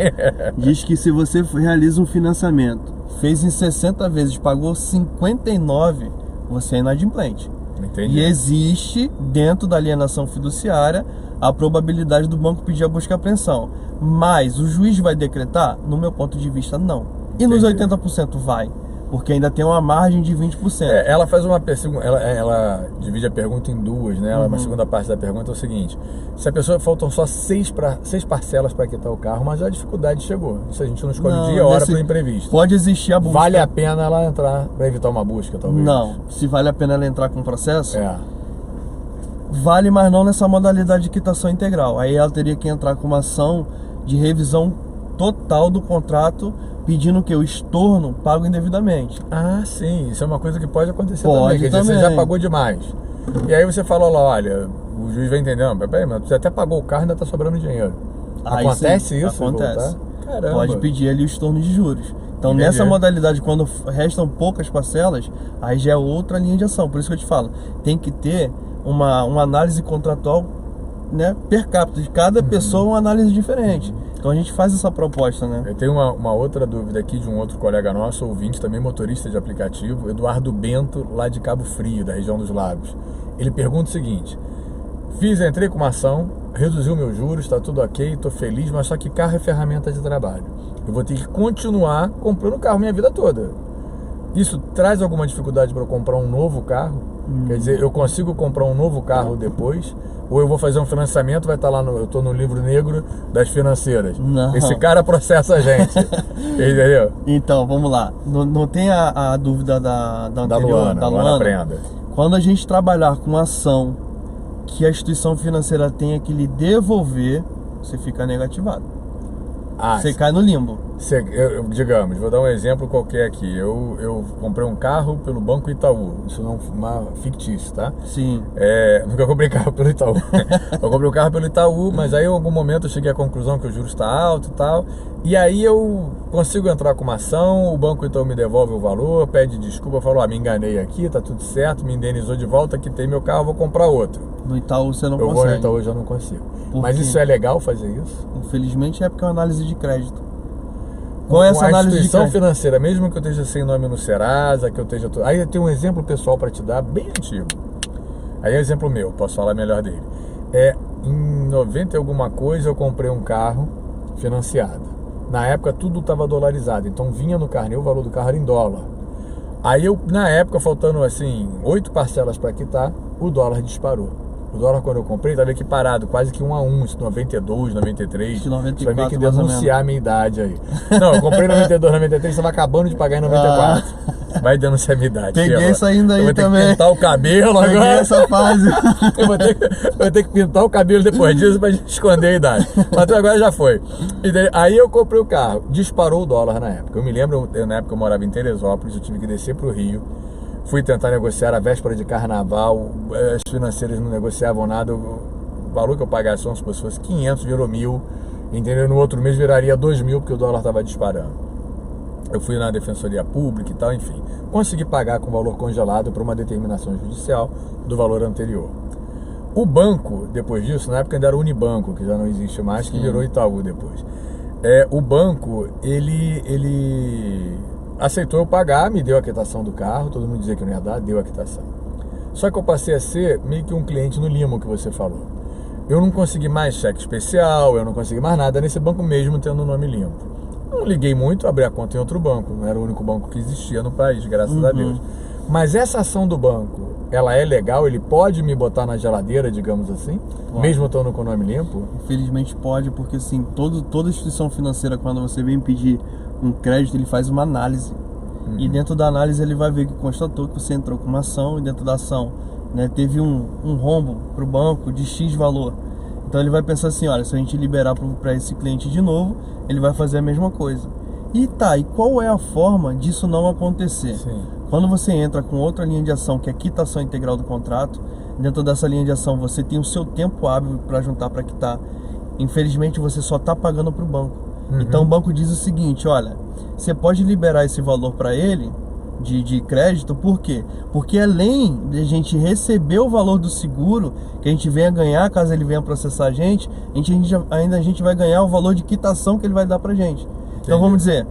Diz que se você realiza um financiamento, fez em 60 vezes, pagou 59, você é inadimplente. Entendi. E existe, dentro da alienação fiduciária, a probabilidade do banco pedir a busca e apreensão. Mas o juiz vai decretar? No meu ponto de vista, não. E nos 80% vai. Porque ainda tem uma margem de 20%. Ela faz uma pergunta, ela divide a pergunta em duas, né? Uma segunda parte da pergunta é o seguinte: se a pessoa faltam só 6 parcelas para quitar o carro, mas a dificuldade chegou. Se a gente não escolhe o dia, a hora para o imprevisto. Pode existir a busca. Vale a pena ela entrar para evitar uma busca, talvez? Não. Se vale a pena ela entrar com o processo? Vale, mas não nessa modalidade de quitação integral. Aí ela teria que entrar com uma ação de revisão total do contrato, pedindo que o estorno pague indevidamente. Ah, sim, isso é uma coisa que pode acontecer também. Quer dizer, você já pagou demais. E aí você fala lá, olha, o juiz vai entender, não, peraí, mas você até pagou o carro e ainda tá sobrando dinheiro. Acontece isso? Acontece. Caramba. Pode pedir ali o estorno de juros. Então, nessa modalidade, quando restam poucas parcelas, aí já é outra linha de ação. Por isso que eu te falo, tem que ter uma análise contratual, né, per capita. De cada pessoa uma análise diferente. Então a gente faz essa proposta, né? Eu tenho uma outra dúvida aqui de um outro colega nosso, ouvinte, também motorista de aplicativo, Eduardo Bento, lá de Cabo Frio, da região dos Lagos. Ele pergunta o seguinte: entrei com uma ação, reduziu meus juros, tá tudo ok, tô feliz, mas só que carro é ferramenta de trabalho. Eu vou ter que continuar comprando carro minha vida toda. Isso traz alguma dificuldade para eu comprar um novo carro? Quer dizer, eu consigo comprar um novo carro depois? Ou eu vou fazer um financiamento, vai estar lá, eu tô no livro negro das financeiras. Não. Esse cara processa a gente. Entendeu? Então, vamos lá. Não tem a dúvida da anterior, da Luana Prenda. Quando a gente trabalhar com ação que a instituição financeira tenha que lhe devolver, você fica negativado. Você cai no limbo. Digamos, vou dar um exemplo qualquer aqui. Eu comprei um carro pelo Banco Itaú. Isso não é fictício, tá? Sim. Nunca comprei carro pelo Itaú. Eu comprei um carro pelo Itaú, mas aí em algum momento eu cheguei à conclusão que o juros está alto e tal. E aí eu consigo entrar com uma ação, o Banco Itaú me devolve o valor, pede desculpa, falou, me enganei aqui, tá tudo certo, me indenizou de volta, quitei meu carro, vou comprar outro. No Itaú você não consegue. Eu vou no Itaú e já não consigo. Mas isso é legal fazer isso? Infelizmente é porque é uma análise de crédito. Com essa análise de instituição financeira, mesmo que eu esteja sem nome no Serasa, que eu esteja... Aí eu tenho um exemplo pessoal para te dar, bem antigo. Aí é um exemplo meu, posso falar melhor dele. Em 90 e alguma coisa eu comprei um carro financiado. Na época tudo estava dolarizado, então vinha no carnê, o valor do carro era em dólar. Aí eu, na época, faltando assim 8 parcelas para quitar, o dólar disparou. O dólar, quando eu comprei, estava equiparado, quase que 1 a 1, 92, 93. 94, você vai meio que denunciar a minha idade aí. Não, eu comprei em 92, 93, estava acabando de pagar em 94. Vai denunciar a minha idade. Peguei isso ainda aí também. Eu vou ter que pintar o cabelo agora. Peguei essa fase. Eu vou ter que pintar o cabelo depois disso pra esconder a idade. Mas agora já foi. E daí, aí eu comprei o carro. Disparou o dólar na época. Eu me lembro, na época eu morava em Teresópolis, eu tive que descer pro Rio. Fui tentar negociar a véspera de carnaval. As financeiras não negociavam nada. O valor que eu pagasse, se fosse 500, virou 1.000. Entendeu? No outro mês viraria 2.000, porque o dólar estava disparando. Eu fui na Defensoria Pública e tal, enfim. Consegui pagar com valor congelado para uma determinação judicial do valor anterior. O banco, depois disso, na época ainda era o Unibanco, que já não existe mais, que virou Itaú depois. O banco, ele aceitou eu pagar, me deu a quitação do carro, todo mundo dizia que não ia dar, deu a quitação. Só que eu passei a ser meio que um cliente no limo, que você falou. Eu não consegui mais cheque especial, eu não consegui mais nada nesse banco mesmo tendo o nome limpo. Não liguei muito, abri a conta em outro banco, não era o único banco que existia no país, graças a Deus. Mas essa ação do banco, ela é legal? Ele pode me botar na geladeira, digamos assim, mesmo estando com o nome limpo? Infelizmente pode, porque assim, toda instituição financeira, quando você vem pedir um crédito, ele faz uma análise. E dentro da análise ele vai ver que constatou que você entrou com uma ação e dentro da ação, né, teve um rombo para o banco de X valor. Então ele vai pensar assim, olha, se a gente liberar para esse cliente de novo, ele vai fazer a mesma coisa. E qual é a forma disso não acontecer? Sim. Quando você entra com outra linha de ação, que é a quitação integral do contrato, dentro dessa linha de ação você tem o seu tempo hábil para juntar para quitar. Infelizmente você só está pagando para o banco. Então o banco diz o seguinte, olha, você pode liberar esse valor para ele de crédito, por quê? Porque além de a gente receber o valor do seguro, que a gente venha ganhar, caso ele venha processar a gente vai ganhar o valor de quitação que ele vai dar pra gente. Então vamos dizer,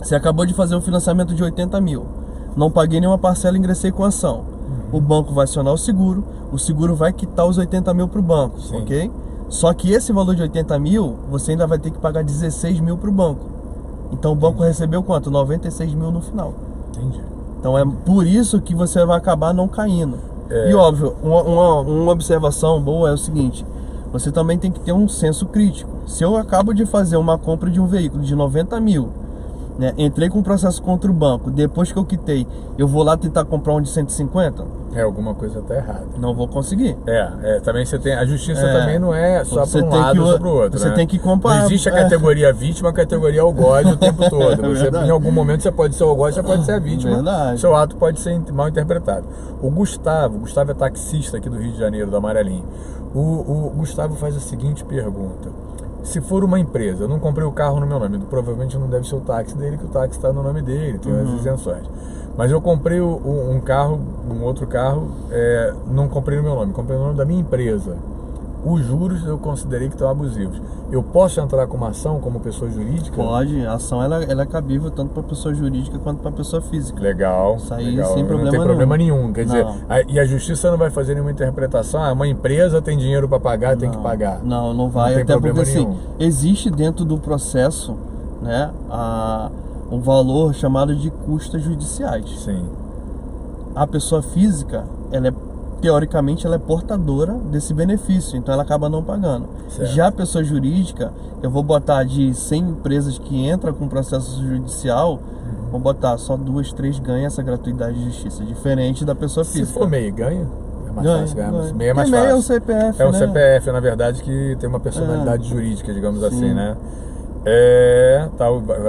você acabou de fazer um financiamento de 80 mil, não paguei nenhuma parcela e ingressei com a ação. O banco vai acionar o seguro vai quitar os 80 mil pro banco, ok? Só que esse valor de 80 mil, você ainda vai ter que pagar 16 mil pro banco. Então o banco recebeu quanto? 96 mil no final. Entendi. Então é por isso que você vai acabar não caindo. E óbvio, uma observação boa é o seguinte, você também tem que ter um senso crítico. Se eu acabo de fazer uma compra de um veículo de 90 mil, né, entrei com um processo contra o banco, depois que eu quitei, eu vou lá tentar comprar um de 150? Alguma coisa tá errada. Não vou conseguir. Também você tem, a justiça também não é só para um lado ou para o outro, você tem que comparar. Não existe a categoria vítima, a categoria algoz o tempo todo. Em algum momento você pode ser o algoz, você pode ser a vítima. Seu ato pode ser mal interpretado. O Gustavo é taxista aqui do Rio de Janeiro, do Amarelinho. O Gustavo faz a seguinte pergunta: se for uma empresa, eu não comprei o carro no meu nome, provavelmente não deve ser o táxi dele, que o táxi está no nome dele, tem as isenções. Mas eu comprei um outro carro, não comprei no meu nome, comprei no nome da minha empresa. Os juros eu considerei que estão abusivos. Eu posso entrar com uma ação como pessoa jurídica? Pode, a ação ela é cabível tanto para pessoa jurídica quanto para pessoa física. Legal. Isso aí legal. Sem problema não tem problema nenhum. Quer dizer, não. E a justiça não vai fazer nenhuma interpretação. Uma empresa tem dinheiro para pagar, tem que pagar. Não vai. Não tem até porque nenhum. Assim, existe dentro do processo, né, um valor chamado de custas judiciais. Sim. A pessoa física, teoricamente ela é portadora desse benefício, então ela acaba não pagando. Certo. Já a pessoa jurídica, eu vou botar de 100 empresas que entram com processo judicial, vou botar só 2, 3 ganham essa gratuidade de justiça, diferente da pessoa física. Se for MEI, ganha? É mais fácil ganhar. MEI é mais MEI fácil. É o CPF, É um né? CPF, na verdade, que tem uma personalidade jurídica, digamos assim, né?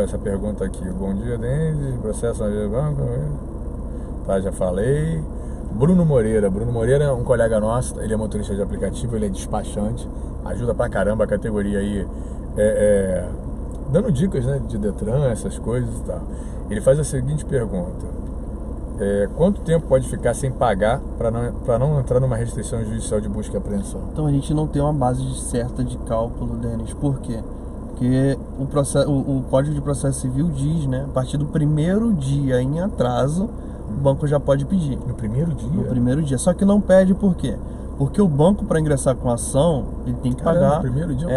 Essa pergunta aqui. Bom dia, Denise. Processo na banco. Tá, já falei. Bruno Moreira é um colega nosso, ele é motorista de aplicativo, ele é despachante, ajuda pra caramba a categoria aí, dando dicas, né, de Detran, essas coisas e tal. Ele faz a seguinte pergunta: quanto tempo pode ficar sem pagar para não entrar numa restrição judicial de busca e apreensão? Então a gente não tem uma base certa de cálculo, Denis. Por quê? Porque o Código de Processo Civil diz, né, a partir do primeiro dia em atraso, o banco já pode pedir. No primeiro dia? No primeiro dia. Só que não pede por quê? Porque o banco, para ingressar com a ação, ele tem que pagar. No primeiro dia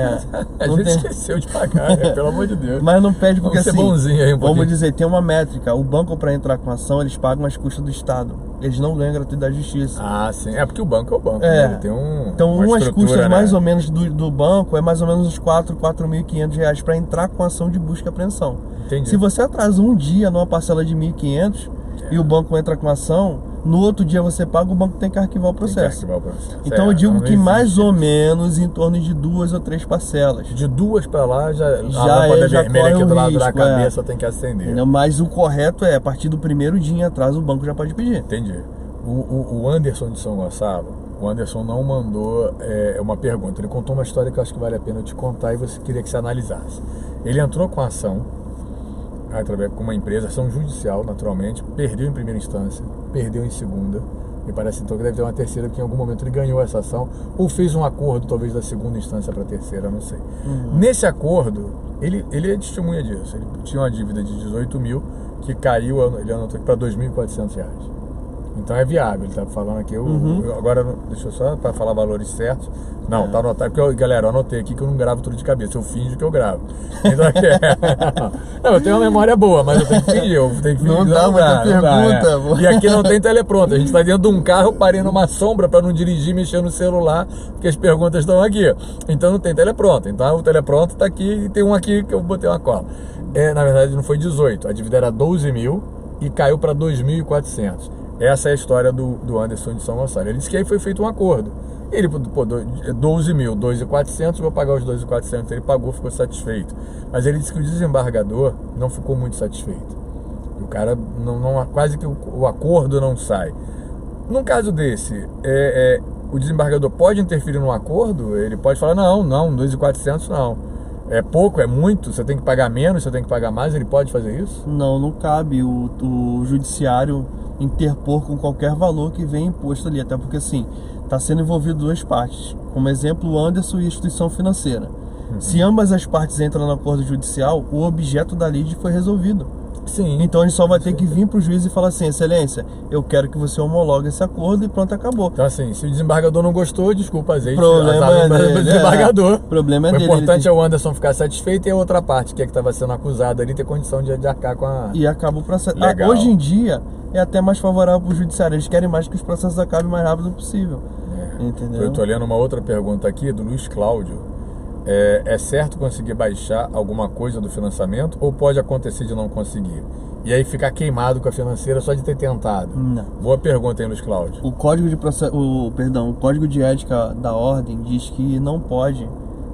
a gente esqueceu de pagar, pelo amor de Deus. Mas não pede porque vamos ser bonzinho aí um pouquinho. Vamos dizer, tem uma métrica. O banco, para entrar com a ação, eles pagam as custas do Estado. Eles não ganham gratuidade de justiça. Ah, sim. Porque o banco é o banco. Né? Ele tem então, uma umas custas, né, mais ou menos do banco é mais ou menos uns R$4.500 para entrar com a ação de busca e apreensão. Entendi. Se você atrasa um dia numa parcela de 1.500, e o banco entra com ação, no outro dia você paga, o banco tem que arquivar o processo. Então eu digo que mais ou menos em torno de 2 ou 3 parcelas. De 2 para lá, já a lâmpada vermelha aqui do lado da cabeça tem que acender. Entendeu? Mas o correto é, a partir do primeiro dia em atraso, o banco já pode pedir. Entendi. O Anderson de São Gonçalo, o Anderson não mandou uma pergunta. Ele contou uma história que eu acho que vale a pena eu te contar e você queria que você analisasse. Ele entrou com a ação, através com uma empresa, ação judicial, naturalmente, perdeu em primeira instância, perdeu em segunda, me parece então que deve ter uma terceira, que em algum momento ele ganhou essa ação, ou fez um acordo, talvez, da segunda instância para a terceira, não sei. Nesse acordo, ele é testemunha disso, ele tinha uma dívida de 18 mil, que caiu, ele anotou para R$ 2.400. Então é viável, ele está falando aqui, agora, deixa eu só, para falar valores certos, não, tá anotado, porque galera, eu anotei aqui que eu não gravo tudo de cabeça, eu finjo que eu gravo. Então aqui, não, eu tenho uma memória boa, mas eu tenho que fingir, Não dá muita pergunta. E aqui não tem telepronto, a gente está dentro de um carro, eu parei numa sombra para não dirigir, mexer no celular, porque as perguntas estão aqui, então não tem telepronto, então o telepronto está aqui e tem um aqui que eu botei uma cola. Na verdade não foi 18, a dívida era 12 mil e caiu para 2.400. Essa é a história do Anderson de São Gonçalo. Ele disse que aí foi feito um acordo. Ele, pô, 12 mil, 2.400, vou pagar os 2.400. Ele pagou, ficou satisfeito. Mas ele disse que o desembargador não ficou muito satisfeito. O cara, quase que o acordo não sai. Num caso desse, o desembargador pode interferir no acordo? Ele pode falar, não, 2.400 não. É pouco, é muito, você tem que pagar menos, você tem que pagar mais, ele pode fazer isso? Não cabe o judiciário interpor com qualquer valor que venha imposto ali, até porque assim, está sendo envolvido 2 partes, como exemplo o Anderson e a instituição financeira. Se ambas as partes entram no acordo judicial, o objeto da lide foi resolvido. Sim. Então a gente só vai ter que vir para o juiz e falar assim, excelência, eu quero que você homologue esse acordo e pronto, acabou. Então assim, se o desembargador não gostou, desculpa, azeite, problema dele, do desembargador. Problema é o dele. O importante é o Anderson ficar satisfeito e a outra parte, que estava sendo acusada ali, ter condição de arcar com a... E acaba o processo. Legal. Hoje em dia é até mais favorável para o judiciário, eles querem mais que os processos acabem o mais rápido possível. Entendeu? Eu estou lendo uma outra pergunta aqui do Luiz Cláudio. É certo conseguir baixar alguma coisa do financiamento ou pode acontecer de não conseguir? E aí ficar queimado com a financeira só de ter tentado? Não. Boa pergunta, hein, Luiz Cláudio? O código de o código de ética da ordem diz que não pode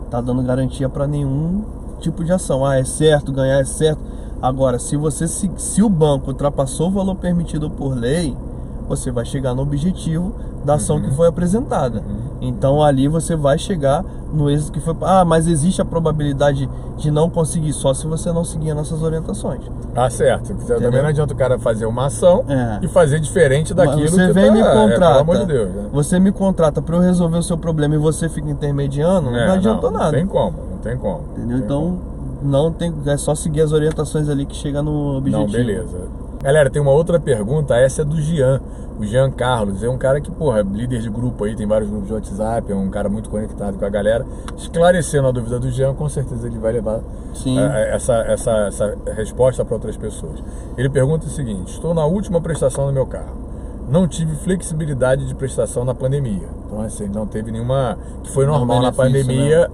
estar dando garantia para nenhum tipo de ação. É certo, ganhar é certo. Agora, se o banco ultrapassou o valor permitido por lei, você vai chegar no objetivo da ação que foi apresentada. Então ali você vai chegar no êxito que foi... mas existe a probabilidade de não conseguir só se você não seguir nossas orientações. Certo. Também não adianta o cara fazer uma ação e fazer diferente daquilo você que vem me contrata, pelo amor de Deus, né? Você me contrata para eu resolver o seu problema e você fica intermediando, não adiantou nada. Não tem como. Entendeu? Então não tem, é só seguir as orientações ali que chega no objetivo. Não, beleza. Galera, tem uma outra pergunta, essa é do Jean, o Jean Carlos, é um cara que, líder de grupo aí, tem vários grupos de WhatsApp, é um cara muito conectado com a galera. Esclarecendo a dúvida do Jean, com certeza ele vai levar essa resposta para outras pessoas. Ele pergunta o seguinte: estou na última prestação do meu carro, não tive flexibilidade de prestação na pandemia. Então assim, não teve nenhuma, que foi normal na pandemia,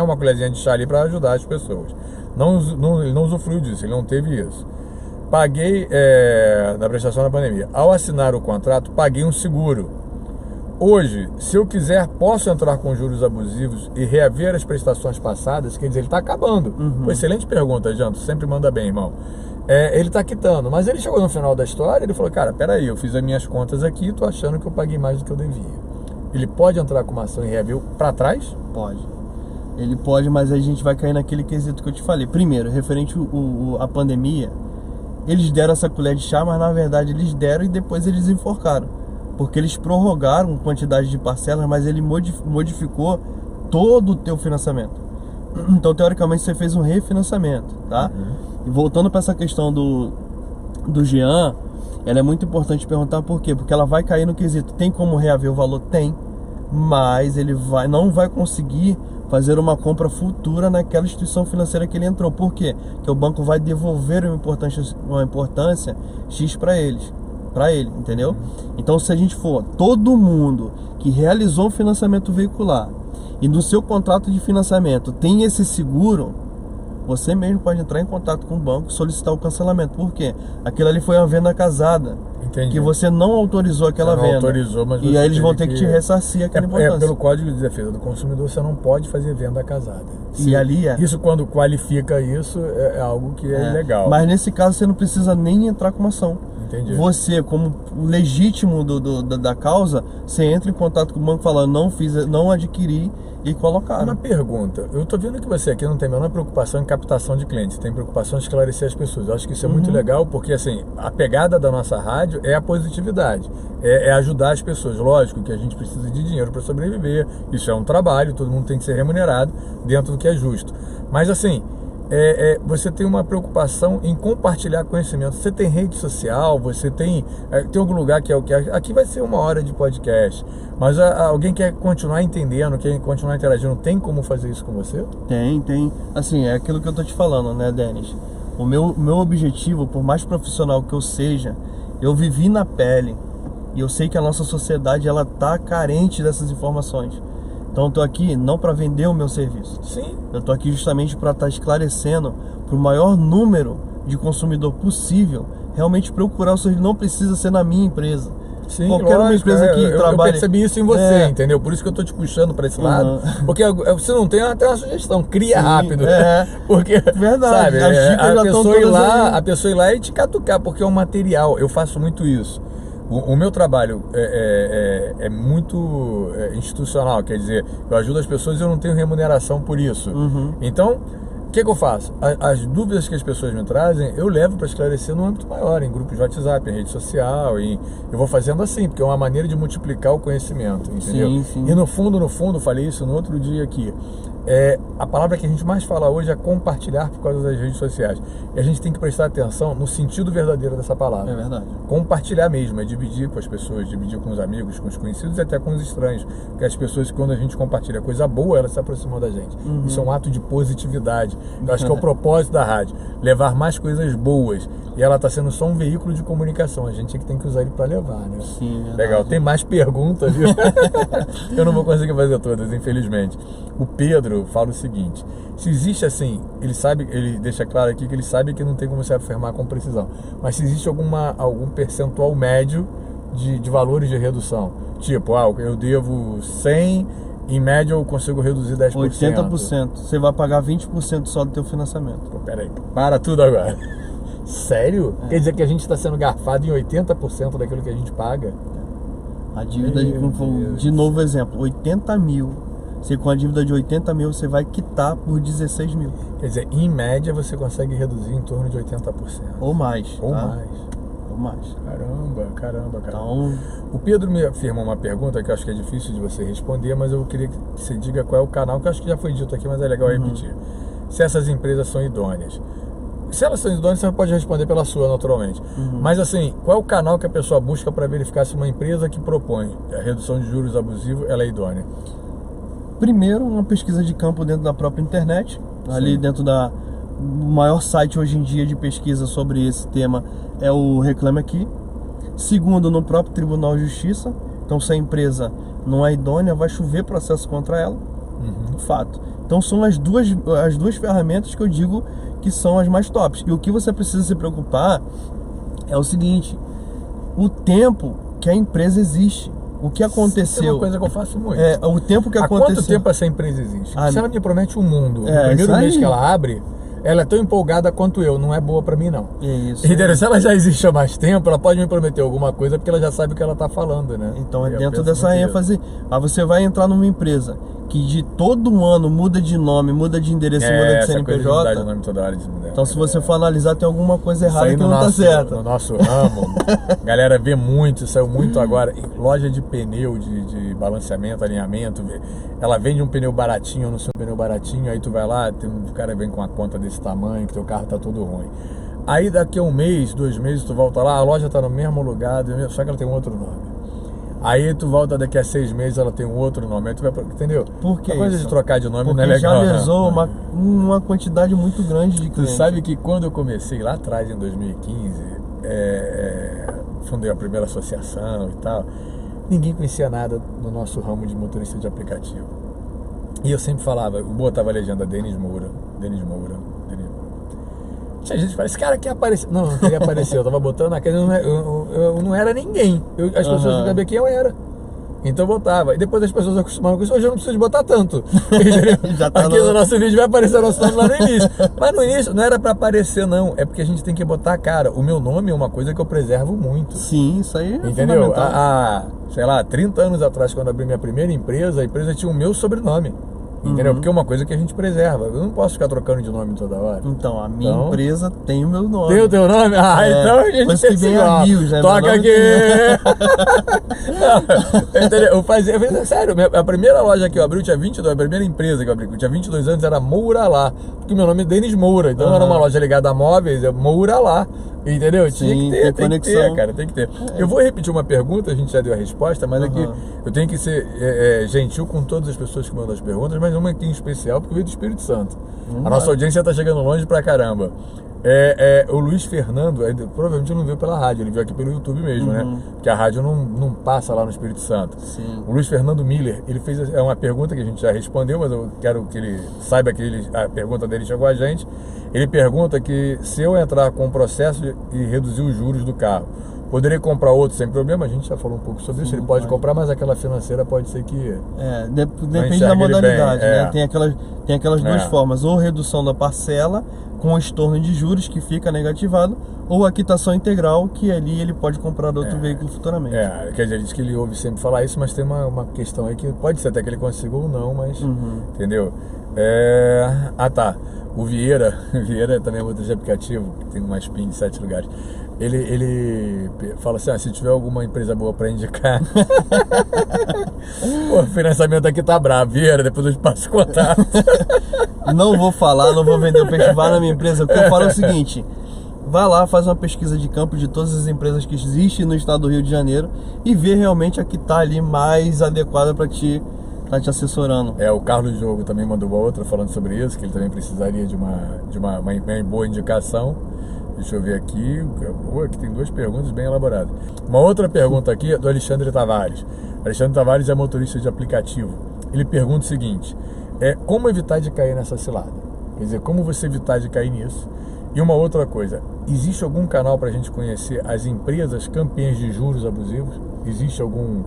uma colherzinha de chá ali para ajudar as pessoas. Ele não usufruiu disso, ele não teve isso. Paguei na prestação da pandemia. Ao assinar o contrato, paguei um seguro. Hoje, se eu quiser, posso entrar com juros abusivos e reaver as prestações passadas? Quer dizer, ele está acabando. Excelente pergunta, Janto. Sempre manda bem, irmão. Ele está quitando. Mas ele chegou no final da história, ele falou, cara, peraí, eu fiz as minhas contas aqui e estou achando que eu paguei mais do que eu devia. Ele pode entrar com uma ação e reaver para trás? Pode. Ele pode, mas a gente vai cair naquele quesito que eu te falei. Primeiro, referente à pandemia, eles deram essa colher de chá, mas na verdade eles deram e depois eles enforcaram. Porque eles prorrogaram quantidade de parcelas, mas ele modificou todo o teu financiamento. Então, teoricamente, você fez um refinanciamento, tá? E voltando para essa questão do Jean, ela é muito importante perguntar por quê? Porque ela vai cair no quesito, tem como reaver o valor? Tem, mas ele não vai conseguir fazer uma compra futura naquela instituição financeira que ele entrou. Por quê? Porque o banco vai devolver uma importância X para ele, entendeu? Então, se a gente for todo mundo que realizou um financiamento veicular e no seu contrato de financiamento tem esse seguro, você mesmo pode entrar em contato com o banco, solicitar o cancelamento. Por quê? Aquilo ali foi uma venda casada. Entendi. Que você não autorizou aquela venda. Autorizou, mas e aí eles vão ter que te ressarcir aquela importância. Pelo Código de Defesa do Consumidor, você não pode fazer venda casada. E ali Isso, quando qualifica isso, é algo que é ilegal. Mas nesse caso você não precisa nem entrar com uma ação. Entendi. Você, como legítimo da causa, você entra em contato com o banco falando, não adquiri e colocar. Uma pergunta, eu tô vendo que você aqui não tem a menor preocupação em captação de clientes, tem preocupação em esclarecer as pessoas. Eu acho que isso é muito legal, porque assim, a pegada da nossa rádio é a positividade, é ajudar as pessoas. Lógico que a gente precisa de dinheiro para sobreviver, isso é um trabalho, todo mundo tem que ser remunerado dentro do que é justo. Mas assim, você tem uma preocupação em compartilhar conhecimento. Você tem rede social, você tem algum lugar que é o que aqui vai ser 1 hora de podcast, mas alguém quer continuar entendendo, quer continuar interagindo, tem como fazer isso com você? Tem. Assim, é aquilo que eu tô te falando, né, Denis? O meu objetivo, por mais profissional que eu seja, eu vivi na pele e eu sei que a nossa sociedade ela tá carente dessas informações. Então eu tô aqui não para vender o meu serviço. Sim. Eu tô aqui justamente para estar esclarecendo para o maior número de consumidor possível realmente procurar o serviço. Não precisa ser na minha empresa. Sim, qualquer uma empresa que trabalha. Eu percebi isso em você, entendeu? Por isso que eu tô te puxando para esse lado. Porque você não tem até uma sugestão, cria rápido. Porque, verdade, sabe, a pessoa ir lá e te catucar, porque é um material. Eu faço muito isso. O meu trabalho é muito institucional, quer dizer, eu ajudo as pessoas e eu não tenho remuneração por isso. Então, o que eu faço? As dúvidas que as pessoas me trazem, eu levo para esclarecer no âmbito maior, em grupos de WhatsApp, em rede social, eu vou fazendo assim, porque é uma maneira de multiplicar o conhecimento, entendeu? Sim. E no fundo, falei isso no outro dia aqui, a palavra que a gente mais fala hoje é compartilhar por causa das redes sociais. E a gente tem que prestar atenção no sentido verdadeiro dessa palavra. É verdade. Compartilhar mesmo, é dividir com as pessoas, dividir com os amigos, com os conhecidos e até com os estranhos. Porque as pessoas, quando a gente compartilha coisa boa, elas se aproximam da gente. Isso é um ato de positividade. Eu acho que é o propósito da rádio, levar mais coisas boas. E ela está sendo só um veículo de comunicação. A gente é que tem que usar ele para levar, né? Sim, legal. Tem mais perguntas, viu? Eu não vou conseguir fazer todas, infelizmente. O Pedro fala o seguinte: se existe assim, ele deixa claro aqui que ele sabe que não tem como se afirmar com precisão, mas se existe algum percentual médio de valores de redução, tipo, eu devo 100, em média eu consigo reduzir 10%. 80%. Você vai pagar 20% só do teu financiamento. Pô, peraí, para tudo agora. Sério? Quer dizer que a gente está sendo garfado em 80% daquilo que a gente paga? A dívida, de novo exemplo, 80 mil. Você com a dívida de 80 mil, você vai quitar por 16 mil. Quer dizer, em média você consegue reduzir em torno de 80%. Ou mais. Ou tá? mais. Caramba. Então, o Pedro me afirma uma pergunta que eu acho que é difícil de você responder, mas eu queria que você diga qual é o canal, que eu acho que já foi dito aqui, mas é legal repetir. Se essas empresas são idôneas. Se elas são idôneas, você pode responder pela sua, naturalmente. Mas assim, qual é o canal que a pessoa busca para verificar se uma empresa que propõe a redução de juros abusivo, ela é idônea? Primeiro, uma pesquisa de campo dentro da própria internet. Ali dentro o maior site hoje em dia de pesquisa sobre esse tema é o Reclame Aqui. Segundo, no próprio Tribunal de Justiça. Então, se a empresa não é idônea, vai chover processo contra ela. Fato. Então, são as duas ferramentas que eu digo que são as mais tops. E o que você precisa se preocupar é o seguinte: o tempo que a empresa existe. O que aconteceu? É uma coisa que eu faço muito. O tempo que aconteceu. Há quanto tempo essa empresa existe? Se ela me promete um mundo, no primeiro mês que ela abre, ela é tão empolgada quanto eu, não é boa pra mim, não. É isso. Entendeu? Se ela já existe há mais tempo, ela pode me prometer alguma coisa porque ela já sabe o que ela tá falando, né? Então é dentro dessa ênfase. Aí você vai entrar numa empresa que de todo ano muda de nome, muda de endereço, muda de CNPJ. De nome toda hora de então se você for analisar, tem alguma coisa errada que não tá certa. No nosso ramo, galera vê muito, saiu muito agora. Loja de pneu, de balanceamento, alinhamento. Ela vende um pneu baratinho, eu não sei um pneu baratinho, aí tu vai lá, o cara vem com uma conta desse tamanho, que teu carro tá todo ruim. Aí daqui a 1 mês, 2 meses, tu volta lá, a loja tá no mesmo lugar, só que ela tem um outro nome. Aí tu volta daqui a 6 meses, ela tem um outro nome. Aí tu vai, entendeu? Por que a coisa isso? De trocar de nome porque não é legal. Já lesou uma quantidade muito grande de clientes. Tu sabe que quando eu comecei lá atrás, em 2015, fundei a primeira associação e tal, ninguém conhecia nada no nosso ramo de motorista de aplicativo. E eu sempre falava, eu botava a legenda Denis Moura. Tinha gente que fala, esse cara quer aparecer. Não queria aparecer, eu tava botando na cara, eu não era ninguém. As pessoas queriam saber quem eu era. Então eu botava. E depois as pessoas acostumaram com isso. Hoje eu não preciso de botar tanto. Já tá aqui no nosso vídeo vai aparecer o nosso nome lá no início. Mas no início não era pra aparecer, não. É porque a gente tem que botar a cara. O meu nome é uma coisa que eu preservo muito. Sim, isso aí é entendeu? Sei lá, 30 anos atrás, quando eu abri minha primeira empresa, a empresa tinha o meu sobrenome. Entendeu? Porque é uma coisa que a gente preserva. Eu não posso ficar trocando de nome toda hora. Então, a minha empresa tem o meu nome. Tem o teu nome? Então a gente tem que vem a Rios, né? Toca aqui! Entendeu? Eu fazia, sério, a primeira loja que eu abri, eu tinha 22, a primeira empresa que eu abri, eu tinha 22 anos, era Moura Lá. Porque o meu nome é Denis Moura. Então era uma loja ligada a móveis, é Moura Lá. Entendeu? Sim, tinha que ter, tem que ter, cara, tem que ter. Eu vou repetir uma pergunta, a gente já deu a resposta, mas aqui eu tenho que ser gentil com todas as pessoas que mandam as perguntas, mas uma aqui em especial, porque veio do Espírito Santo. A nossa audiência tá chegando longe pra caramba. O Luiz Fernando, provavelmente não veio pela rádio, ele veio aqui pelo YouTube mesmo, né? Porque a rádio não passa lá no Espírito Santo. Sim. O Luiz Fernando Miller, ele fez uma pergunta que a gente já respondeu, mas eu quero que ele saiba que a pergunta dele chegou a gente. Ele pergunta que se eu entrar com um processo e reduzir os juros do carro, poderia comprar outro sem problema? A gente já falou um pouco sobre isso. Ele pode comprar, mas aquela financeira pode ser que... Depende da modalidade, né? Tem aquelas duas formas. Ou redução da parcela com estorno de juros, que fica negativado, ou a quitação integral, que ali ele pode comprar outro veículo futuramente. Quer dizer, ele diz que ele ouve sempre falar isso, mas tem uma questão aí que pode ser até que ele consiga ou não, mas... Entendeu? Tá. O Vieira também é motorista de aplicativo, que tem uma spin de 7 lugares. Ele fala assim, se tiver alguma empresa boa pra indicar... o financiamento aqui tá bravo, Vieira, depois eu te passo o contato. Não vou falar, não vou vender o peixe, vá na minha empresa. O que eu falo é o seguinte: vai lá, faz uma pesquisa de campo de todas as empresas que existem no estado do Rio de Janeiro e vê realmente a que tá ali mais adequada para te assessorando. O Carlos Diogo também mandou uma outra falando sobre isso, que ele também precisaria de uma boa indicação. Deixa eu ver aqui. Aqui tem duas perguntas bem elaboradas. Uma outra pergunta aqui é do Alexandre Tavares. Alexandre Tavares é motorista de aplicativo. Ele pergunta o seguinte: como evitar de cair nessa cilada? Quer dizer, como você evitar de cair nisso? E uma outra coisa, existe algum canal para a gente conhecer as empresas campeãs de juros abusivos? Existe algum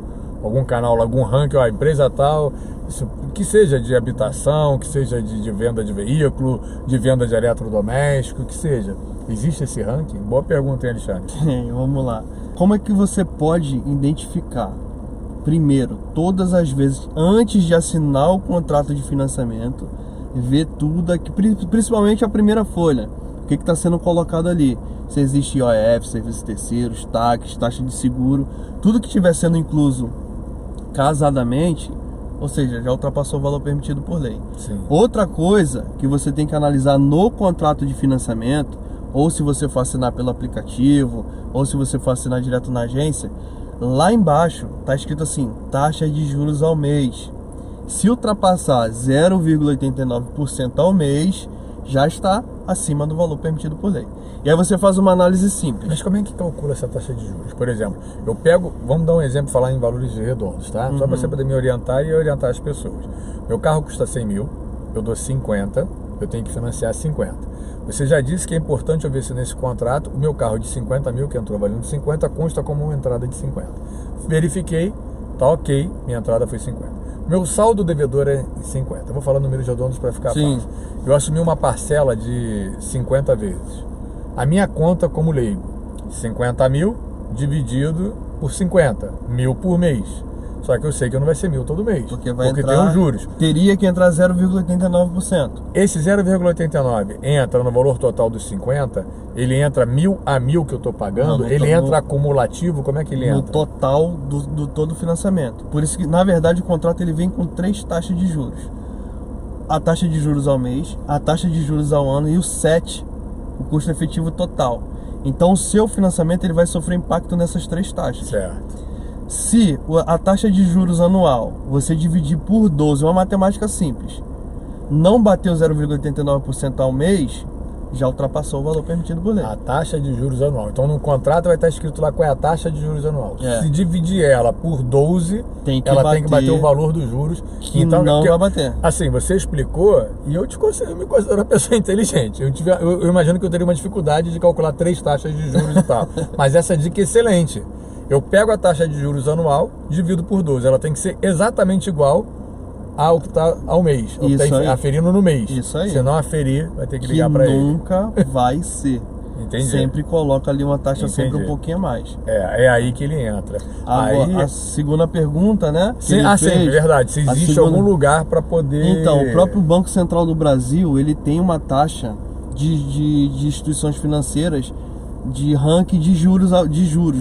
canal, algum ranking, empresa tal, que seja de habitação, que seja de venda de veículo, de venda de eletrodoméstico, que seja. Existe esse ranking? Boa pergunta, hein, Alexandre? Vamos lá. Como é que você pode identificar? Primeiro, todas as vezes, antes de assinar o contrato de financiamento, ver tudo aqui, principalmente a primeira folha. O que está sendo colocado ali? Se existe IOF, serviços terceiros, taxas, taxa de seguro, tudo que estiver sendo incluso casadamente, ou seja, já ultrapassou o valor permitido por lei. Sim. Outra coisa que você tem que analisar no contrato de financiamento, ou se você for assinar pelo aplicativo, ou se você for assinar direto na agência, lá embaixo está escrito assim: taxa de juros ao mês. Se ultrapassar 0,89% ao mês, já está acima do valor permitido por lei. E aí você faz uma análise simples. Mas como é que calcula essa taxa de juros? Por exemplo, eu pego, vamos dar um exemplo, falar em valores redondos, tá? Só para você poder me orientar e orientar as pessoas. Meu carro custa 100 mil, eu dou 50, eu tenho que financiar 50. Você já disse que é importante eu ver se nesse contrato o meu carro de 50 mil, que entrou valendo 50, consta como uma entrada de 50. Verifiquei, tá ok, minha entrada foi 50. Meu saldo devedor é 50. Eu vou falar números redondos para ficar fácil. Eu assumi uma parcela de 50 vezes. A minha conta como leigo, 50 mil dividido por 50, 1.000 por mês. Só que eu sei que não vai ser 1.000 todo mês, porque tem os juros. Teria que entrar 0,89%. Esse 0,89 entra no valor total dos 50, ele entra 1.000 a 1.000 que eu estou pagando, ele entra acumulativo, como é que ele entra? No total do todo o financiamento. Por isso que, na verdade, o contrato ele vem com 3 taxas de juros. A taxa de juros ao mês, a taxa de juros ao ano e o SET, o custo efetivo total. Então o seu financiamento ele vai sofrer impacto nessas 3 taxas. Certo. Se a taxa de juros anual você dividir por 12, uma matemática simples, não bateu 0,89% ao mês, já ultrapassou o valor permitido por lei. A taxa de juros anual. Então no contrato vai estar escrito lá qual é a taxa de juros anual. Se dividir ela por 12, ela tem que bater o valor dos juros. Que então, não vai bater. Assim, você explicou e eu me considero uma pessoa inteligente. Eu imagino que eu teria uma dificuldade de calcular 3 taxas de juros e tal. Mas essa dica é excelente. Eu pego a taxa de juros anual, divido por 12. Ela tem que ser exatamente igual ao que está ao mês. Eu tenho aferindo no mês. Isso aí. Se não aferir, vai ter que ligar para ele. Nunca vai ser. Entendi. Sempre coloca ali uma taxa sempre um pouquinho a mais. É aí que ele entra. Agora, a segunda pergunta, né? Sim, é verdade. Se existe algum lugar para poder... Então, o próprio Banco Central do Brasil, ele tem uma taxa de instituições financeiras de ranking de juros,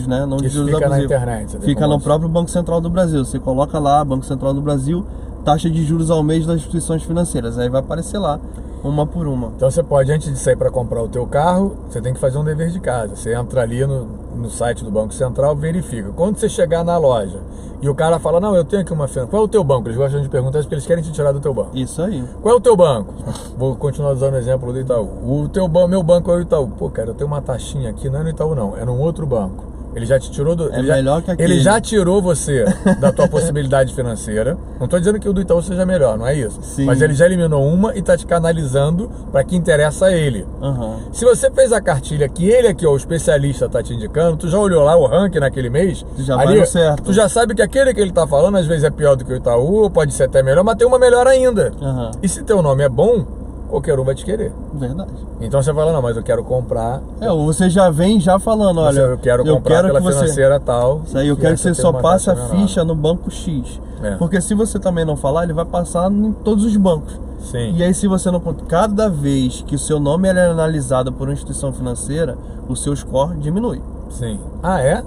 né? Não de juros fica abusivos. na internet. Fica no próprio Banco Central do Brasil. Você coloca lá, Banco Central do Brasil, taxa de juros ao mês das instituições financeiras. Aí vai aparecer lá, uma por uma. Então você pode, antes de sair para comprar o teu carro, você tem que fazer um dever de casa. Você entra ali no site do Banco Central, verifica. Quando você chegar na loja e o cara fala, não, eu tenho aqui uma... Qual é o teu banco? Eles gostam de perguntar isso porque eles querem te tirar do teu banco. Isso aí. Qual é o teu banco? Vou continuar usando o exemplo do Itaú. Meu banco é o Itaú. Pô, cara, eu tenho uma taxinha aqui, não é no Itaú não, é num outro banco. Ele já te tirou do... Ele já tirou você da tua possibilidade financeira. Não estou dizendo que o do Itaú seja melhor, não é isso. Sim. Mas ele já eliminou uma e está te canalizando para que interessa a ele. Se você fez a cartilha que ele aqui, ó, o especialista, está te indicando, tu já olhou lá o ranking naquele mês, tu já vai no certo. Tu já sabe que aquele que ele está falando às vezes é pior do que o Itaú, ou pode ser até melhor, mas tem uma melhor ainda. E se teu nome é bom, qualquer um vai te querer. Verdade. Então você fala, não, mas eu quero comprar. Ou você já vem falando, olha, eu quero comprar pela financeira tal. Isso aí, eu quero que você só passe a ficha no banco X. Porque se você também não falar, ele vai passar em todos os bancos. Sim. E aí se você não... Cada vez que o seu nome é analisado por uma instituição financeira, o seu score diminui. Sim. Ah, é?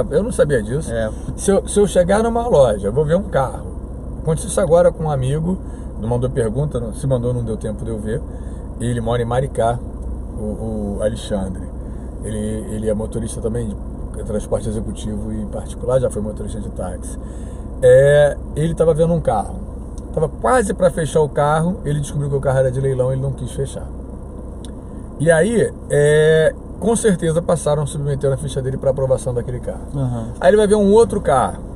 Eu não sabia disso. Se eu chegar numa loja, eu vou ver um carro. Aconteceu isso agora com um amigo. Não mandou pergunta, se mandou, não deu tempo de eu ver. Ele mora em Maricá, o Alexandre. Ele é motorista também de transporte executivo e particular, já foi motorista de táxi. Ele estava vendo um carro. Estava quase para fechar o carro, ele descobriu que o carro era de leilão e ele não quis fechar. E aí, com certeza passaram a submeter a ficha dele para aprovação daquele carro. Aí ele vai ver um outro carro.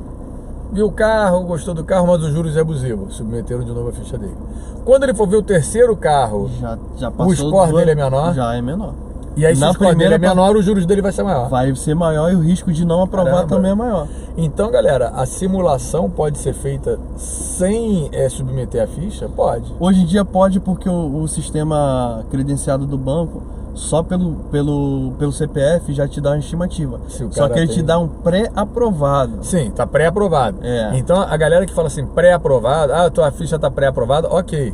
Viu o carro, gostou do carro, mas os juros é abusivo. Submeteram de novo a ficha dele. Quando ele for ver o terceiro carro, já passou, o score dele é menor? Já é menor. E aí se o score dele é menor, os juros dele vai ser maior. Vai ser maior e o risco de não aprovar também é maior. Então, galera, a simulação pode ser feita sem submeter a ficha? Pode. Hoje em dia pode, porque o sistema credenciado do banco, só pelo CPF já te dá uma estimativa. Só que ele te dá um pré-aprovado. Sim, tá pré-aprovado. Então a galera que fala assim, pré-aprovado, tua ficha tá pré-aprovada, ok.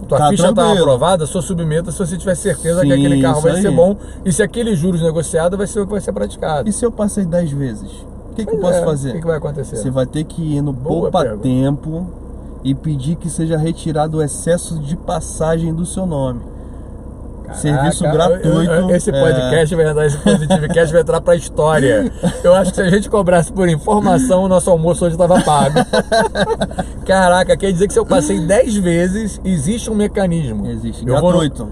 Tua ficha tá aprovada, só submeta se você tiver certeza que aquele carro vai ser bom. E se aquele juros negociado vai ser o que vai ser praticado. E se eu passei 10 vezes? O que eu posso fazer? O que vai acontecer? Você vai ter que ir no Poupa Tempo e pedir que seja retirado o excesso de passagem do seu nome. Serviço gratuito. Esse podcast vai entrar, esse Positivecast vai entrar pra história. Eu acho que se a gente cobrasse por informação, o nosso almoço hoje estava pago. Caraca, quer dizer que se eu passei 10 vezes, existe um mecanismo. Existe, gratuito.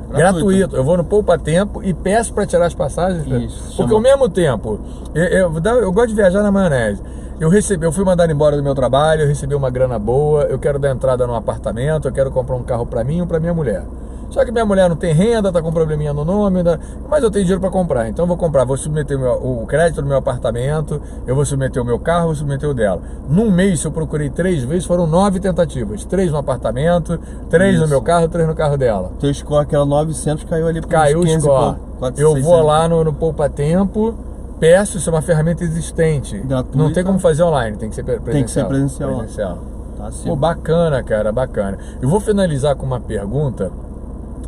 Eu vou no Poupa Tempo e peço pra tirar as passagens. Isso, porque ao mesmo tempo, eu gosto de viajar na maionese. Eu fui mandado embora do meu trabalho, eu recebi uma grana boa, eu quero dar entrada num apartamento, eu quero comprar um carro pra mim ou pra minha mulher. Só que minha mulher não tem renda, tá com probleminha no nome, mas eu tenho dinheiro para comprar. Então eu vou comprar, vou submeter o crédito do meu apartamento, eu vou submeter o meu carro, vou submeter o dela. Num mês, se eu procurei 3 vezes, foram 9 tentativas. 3 no apartamento, 3 no meu carro, 3 no carro dela. Teu score, que era 900, caiu ali para Caiu o score. 400, eu vou lá no Poupa Tempo, peço, isso é uma ferramenta existente. Gratuita. Não tem como fazer online, tem que ser presencial. Tem que ser presencial. Tá, pô, bacana, cara, bacana. Eu vou finalizar com uma pergunta.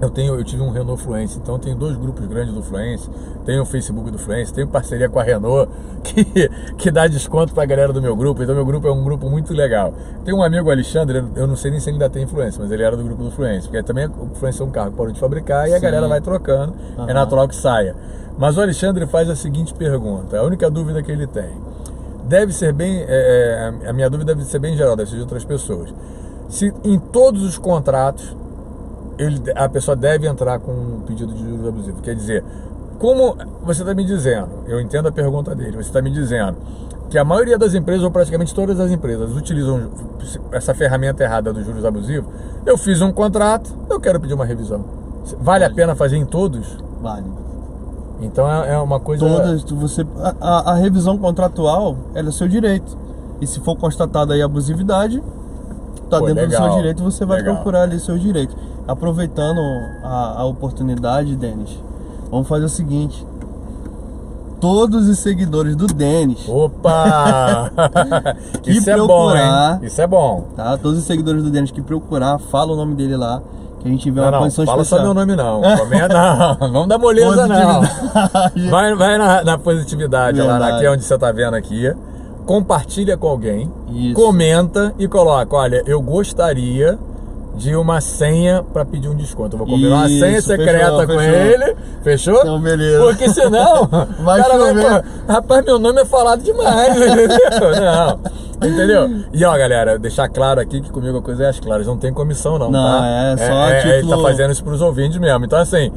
Eu tive um Renault Fluence, então eu tenho 2 grupos grandes do Fluence, tenho o Facebook do Fluence, tenho parceria com a Renault, que dá desconto pra galera do meu grupo, então meu grupo é um grupo muito legal. Tem um amigo, Alexandre, eu não sei nem se ele ainda tem Fluence, mas ele era do grupo do Fluence, porque também o Fluence é um carro que parou de fabricar e a galera vai trocando, é natural que saia. Mas o Alexandre faz a seguinte pergunta, a única dúvida que ele tem, deve ser bem, a minha dúvida deve ser bem geral, deve ser de outras pessoas. Se em todos os contratos a pessoa deve entrar com um pedido de juros abusivos. Quer dizer, como você está me dizendo, eu entendo a pergunta dele, você está me dizendo que a maioria das empresas, ou praticamente todas as empresas, utilizam essa ferramenta errada dos juros abusivos. Eu fiz um contrato, eu quero pedir uma revisão. Vale a pena fazer em todos? Vale. Então é uma coisa... A revisão contratual, ela é seu direito. E se for constatada aí abusividade, tá dentro do seu direito, você vai procurar ali seu direito. Aproveitando a oportunidade, Denis, vamos fazer o seguinte: todos os seguidores do Denis. Opa! Isso é bom, hein? Isso é bom. Tá? Todos os seguidores do Denis que procurar, fala o nome dele lá, que a gente vê uma condição especial. Não, fala só meu nome não. Não, vamos dar moleza não. Vai na positividade lá, aqui onde você tá vendo aqui. Compartilha com alguém. Isso. Comenta e coloca: olha, eu gostaria de uma senha para pedir um desconto. Eu vou combinar uma senha secreta com ele. Fechou? Então, beleza. Porque senão, rapaz, meu nome é falado demais, entendeu? Não. Entendeu? E ó, galera, deixar claro aqui que comigo a coisa é às claras, não tem comissão não, tá? É só tipo... Ele tá fazendo isso pros ouvintes mesmo. Então assim,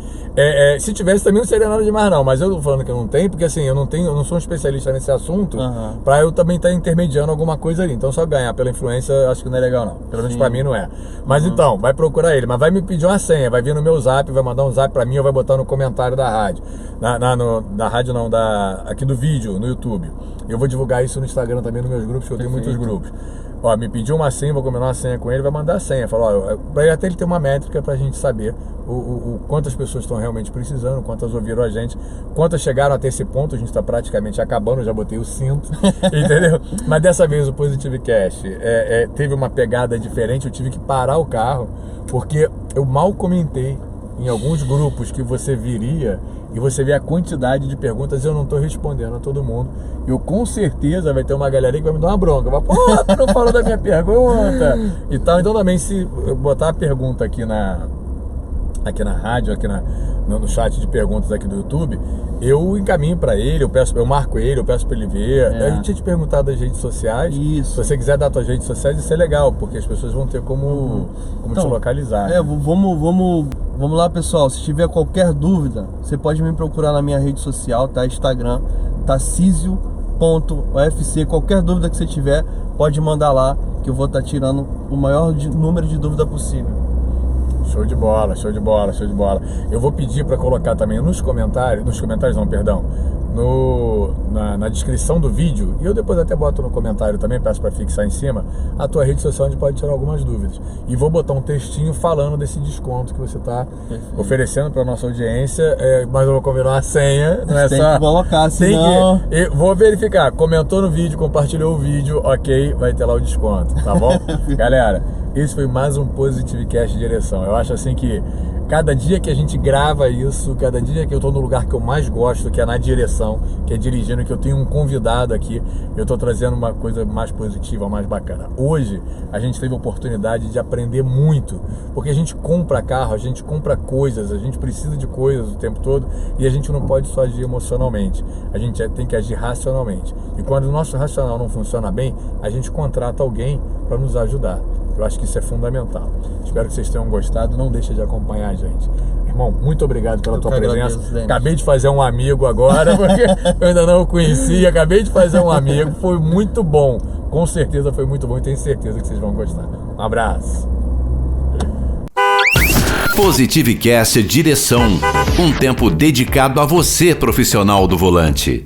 se tivesse também não seria nada demais não, mas eu tô falando que eu não tenho, porque assim, eu não sou um especialista nesse assunto, pra eu também estar intermediando alguma coisa ali. Então só ganhar pela influência, acho que não é legal não. Pelo menos pra mim não é. Mas então, vai procurar ele, mas vai me pedir uma senha, vai vir no meu zap, vai mandar um zap pra mim ou vai botar no comentário da rádio. Da rádio não, aqui do vídeo, no YouTube. Eu vou divulgar isso no Instagram também, nos meus grupos, que eu tenho muitos grupos. Ó, me pediu uma senha, vou combinar uma senha com ele, vai mandar a senha. Falou, ó, pra até ele ter uma métrica pra gente saber o quantas pessoas estão realmente precisando, quantas ouviram a gente, quantas chegaram até esse ponto. A gente tá praticamente acabando, já botei o cinto, entendeu? Mas dessa vez o Positivecast teve uma pegada diferente, eu tive que parar o carro, porque eu mal comentei em alguns grupos que você viria e você vê a quantidade de perguntas, eu não tô respondendo a todo mundo. Eu com certeza vai ter uma galera que vai me dar uma bronca. Vai, pô, tu não falou da minha pergunta e tal. Então também, se eu botar a pergunta aqui na rádio, no chat de perguntas aqui do YouTube, eu encaminho pra ele, eu marco ele, eu peço pra ele ver. A gente tinha te perguntado das redes sociais. Isso. Se você quiser dar suas redes sociais, isso é legal, porque as pessoas vão ter como te localizar. Vamos lá, pessoal. Se tiver qualquer dúvida, você pode me procurar na minha rede social, tá? Instagram, tarcisio.ufc. Qualquer dúvida que você tiver, pode mandar lá, que eu vou estar tirando o maior número de dúvida possível. Show de bola, show de bola, show de bola. Eu vou pedir para colocar também na descrição do vídeo, e eu depois até boto no comentário também, peço para fixar em cima, a tua rede social onde pode tirar algumas dúvidas. E vou botar um textinho falando desse desconto que você está oferecendo para nossa audiência, mas eu vou combinar uma senha, não é só... Tem que colocar, senão... Vou verificar, comentou no vídeo, compartilhou o vídeo, ok, vai ter lá o desconto, tá bom? Galera, esse foi mais um Positivecast Direção. Eu acho assim que cada dia que a gente grava isso, cada dia que eu tô no lugar que eu mais gosto, que é na direção, que é dirigindo, que eu tenho um convidado aqui, eu tô trazendo uma coisa mais positiva, mais bacana. Hoje a gente teve a oportunidade de aprender muito, porque a gente compra carro, a gente compra coisas, a gente precisa de coisas o tempo todo e a gente não pode só agir emocionalmente, a gente tem que agir racionalmente. E quando o nosso racional não funciona bem, a gente contrata alguém para nos ajudar. Eu acho que isso é fundamental. Espero que vocês tenham gostado. Não deixa de acompanhar a gente. Irmão, muito obrigado pela tua presença. Acabei de fazer um amigo agora, porque eu ainda não o conhecia. Acabei de fazer um amigo. Foi muito bom. Com certeza foi muito bom e tenho certeza que vocês vão gostar. Um abraço. Positivecast Direção. Um tempo dedicado a você, profissional do volante.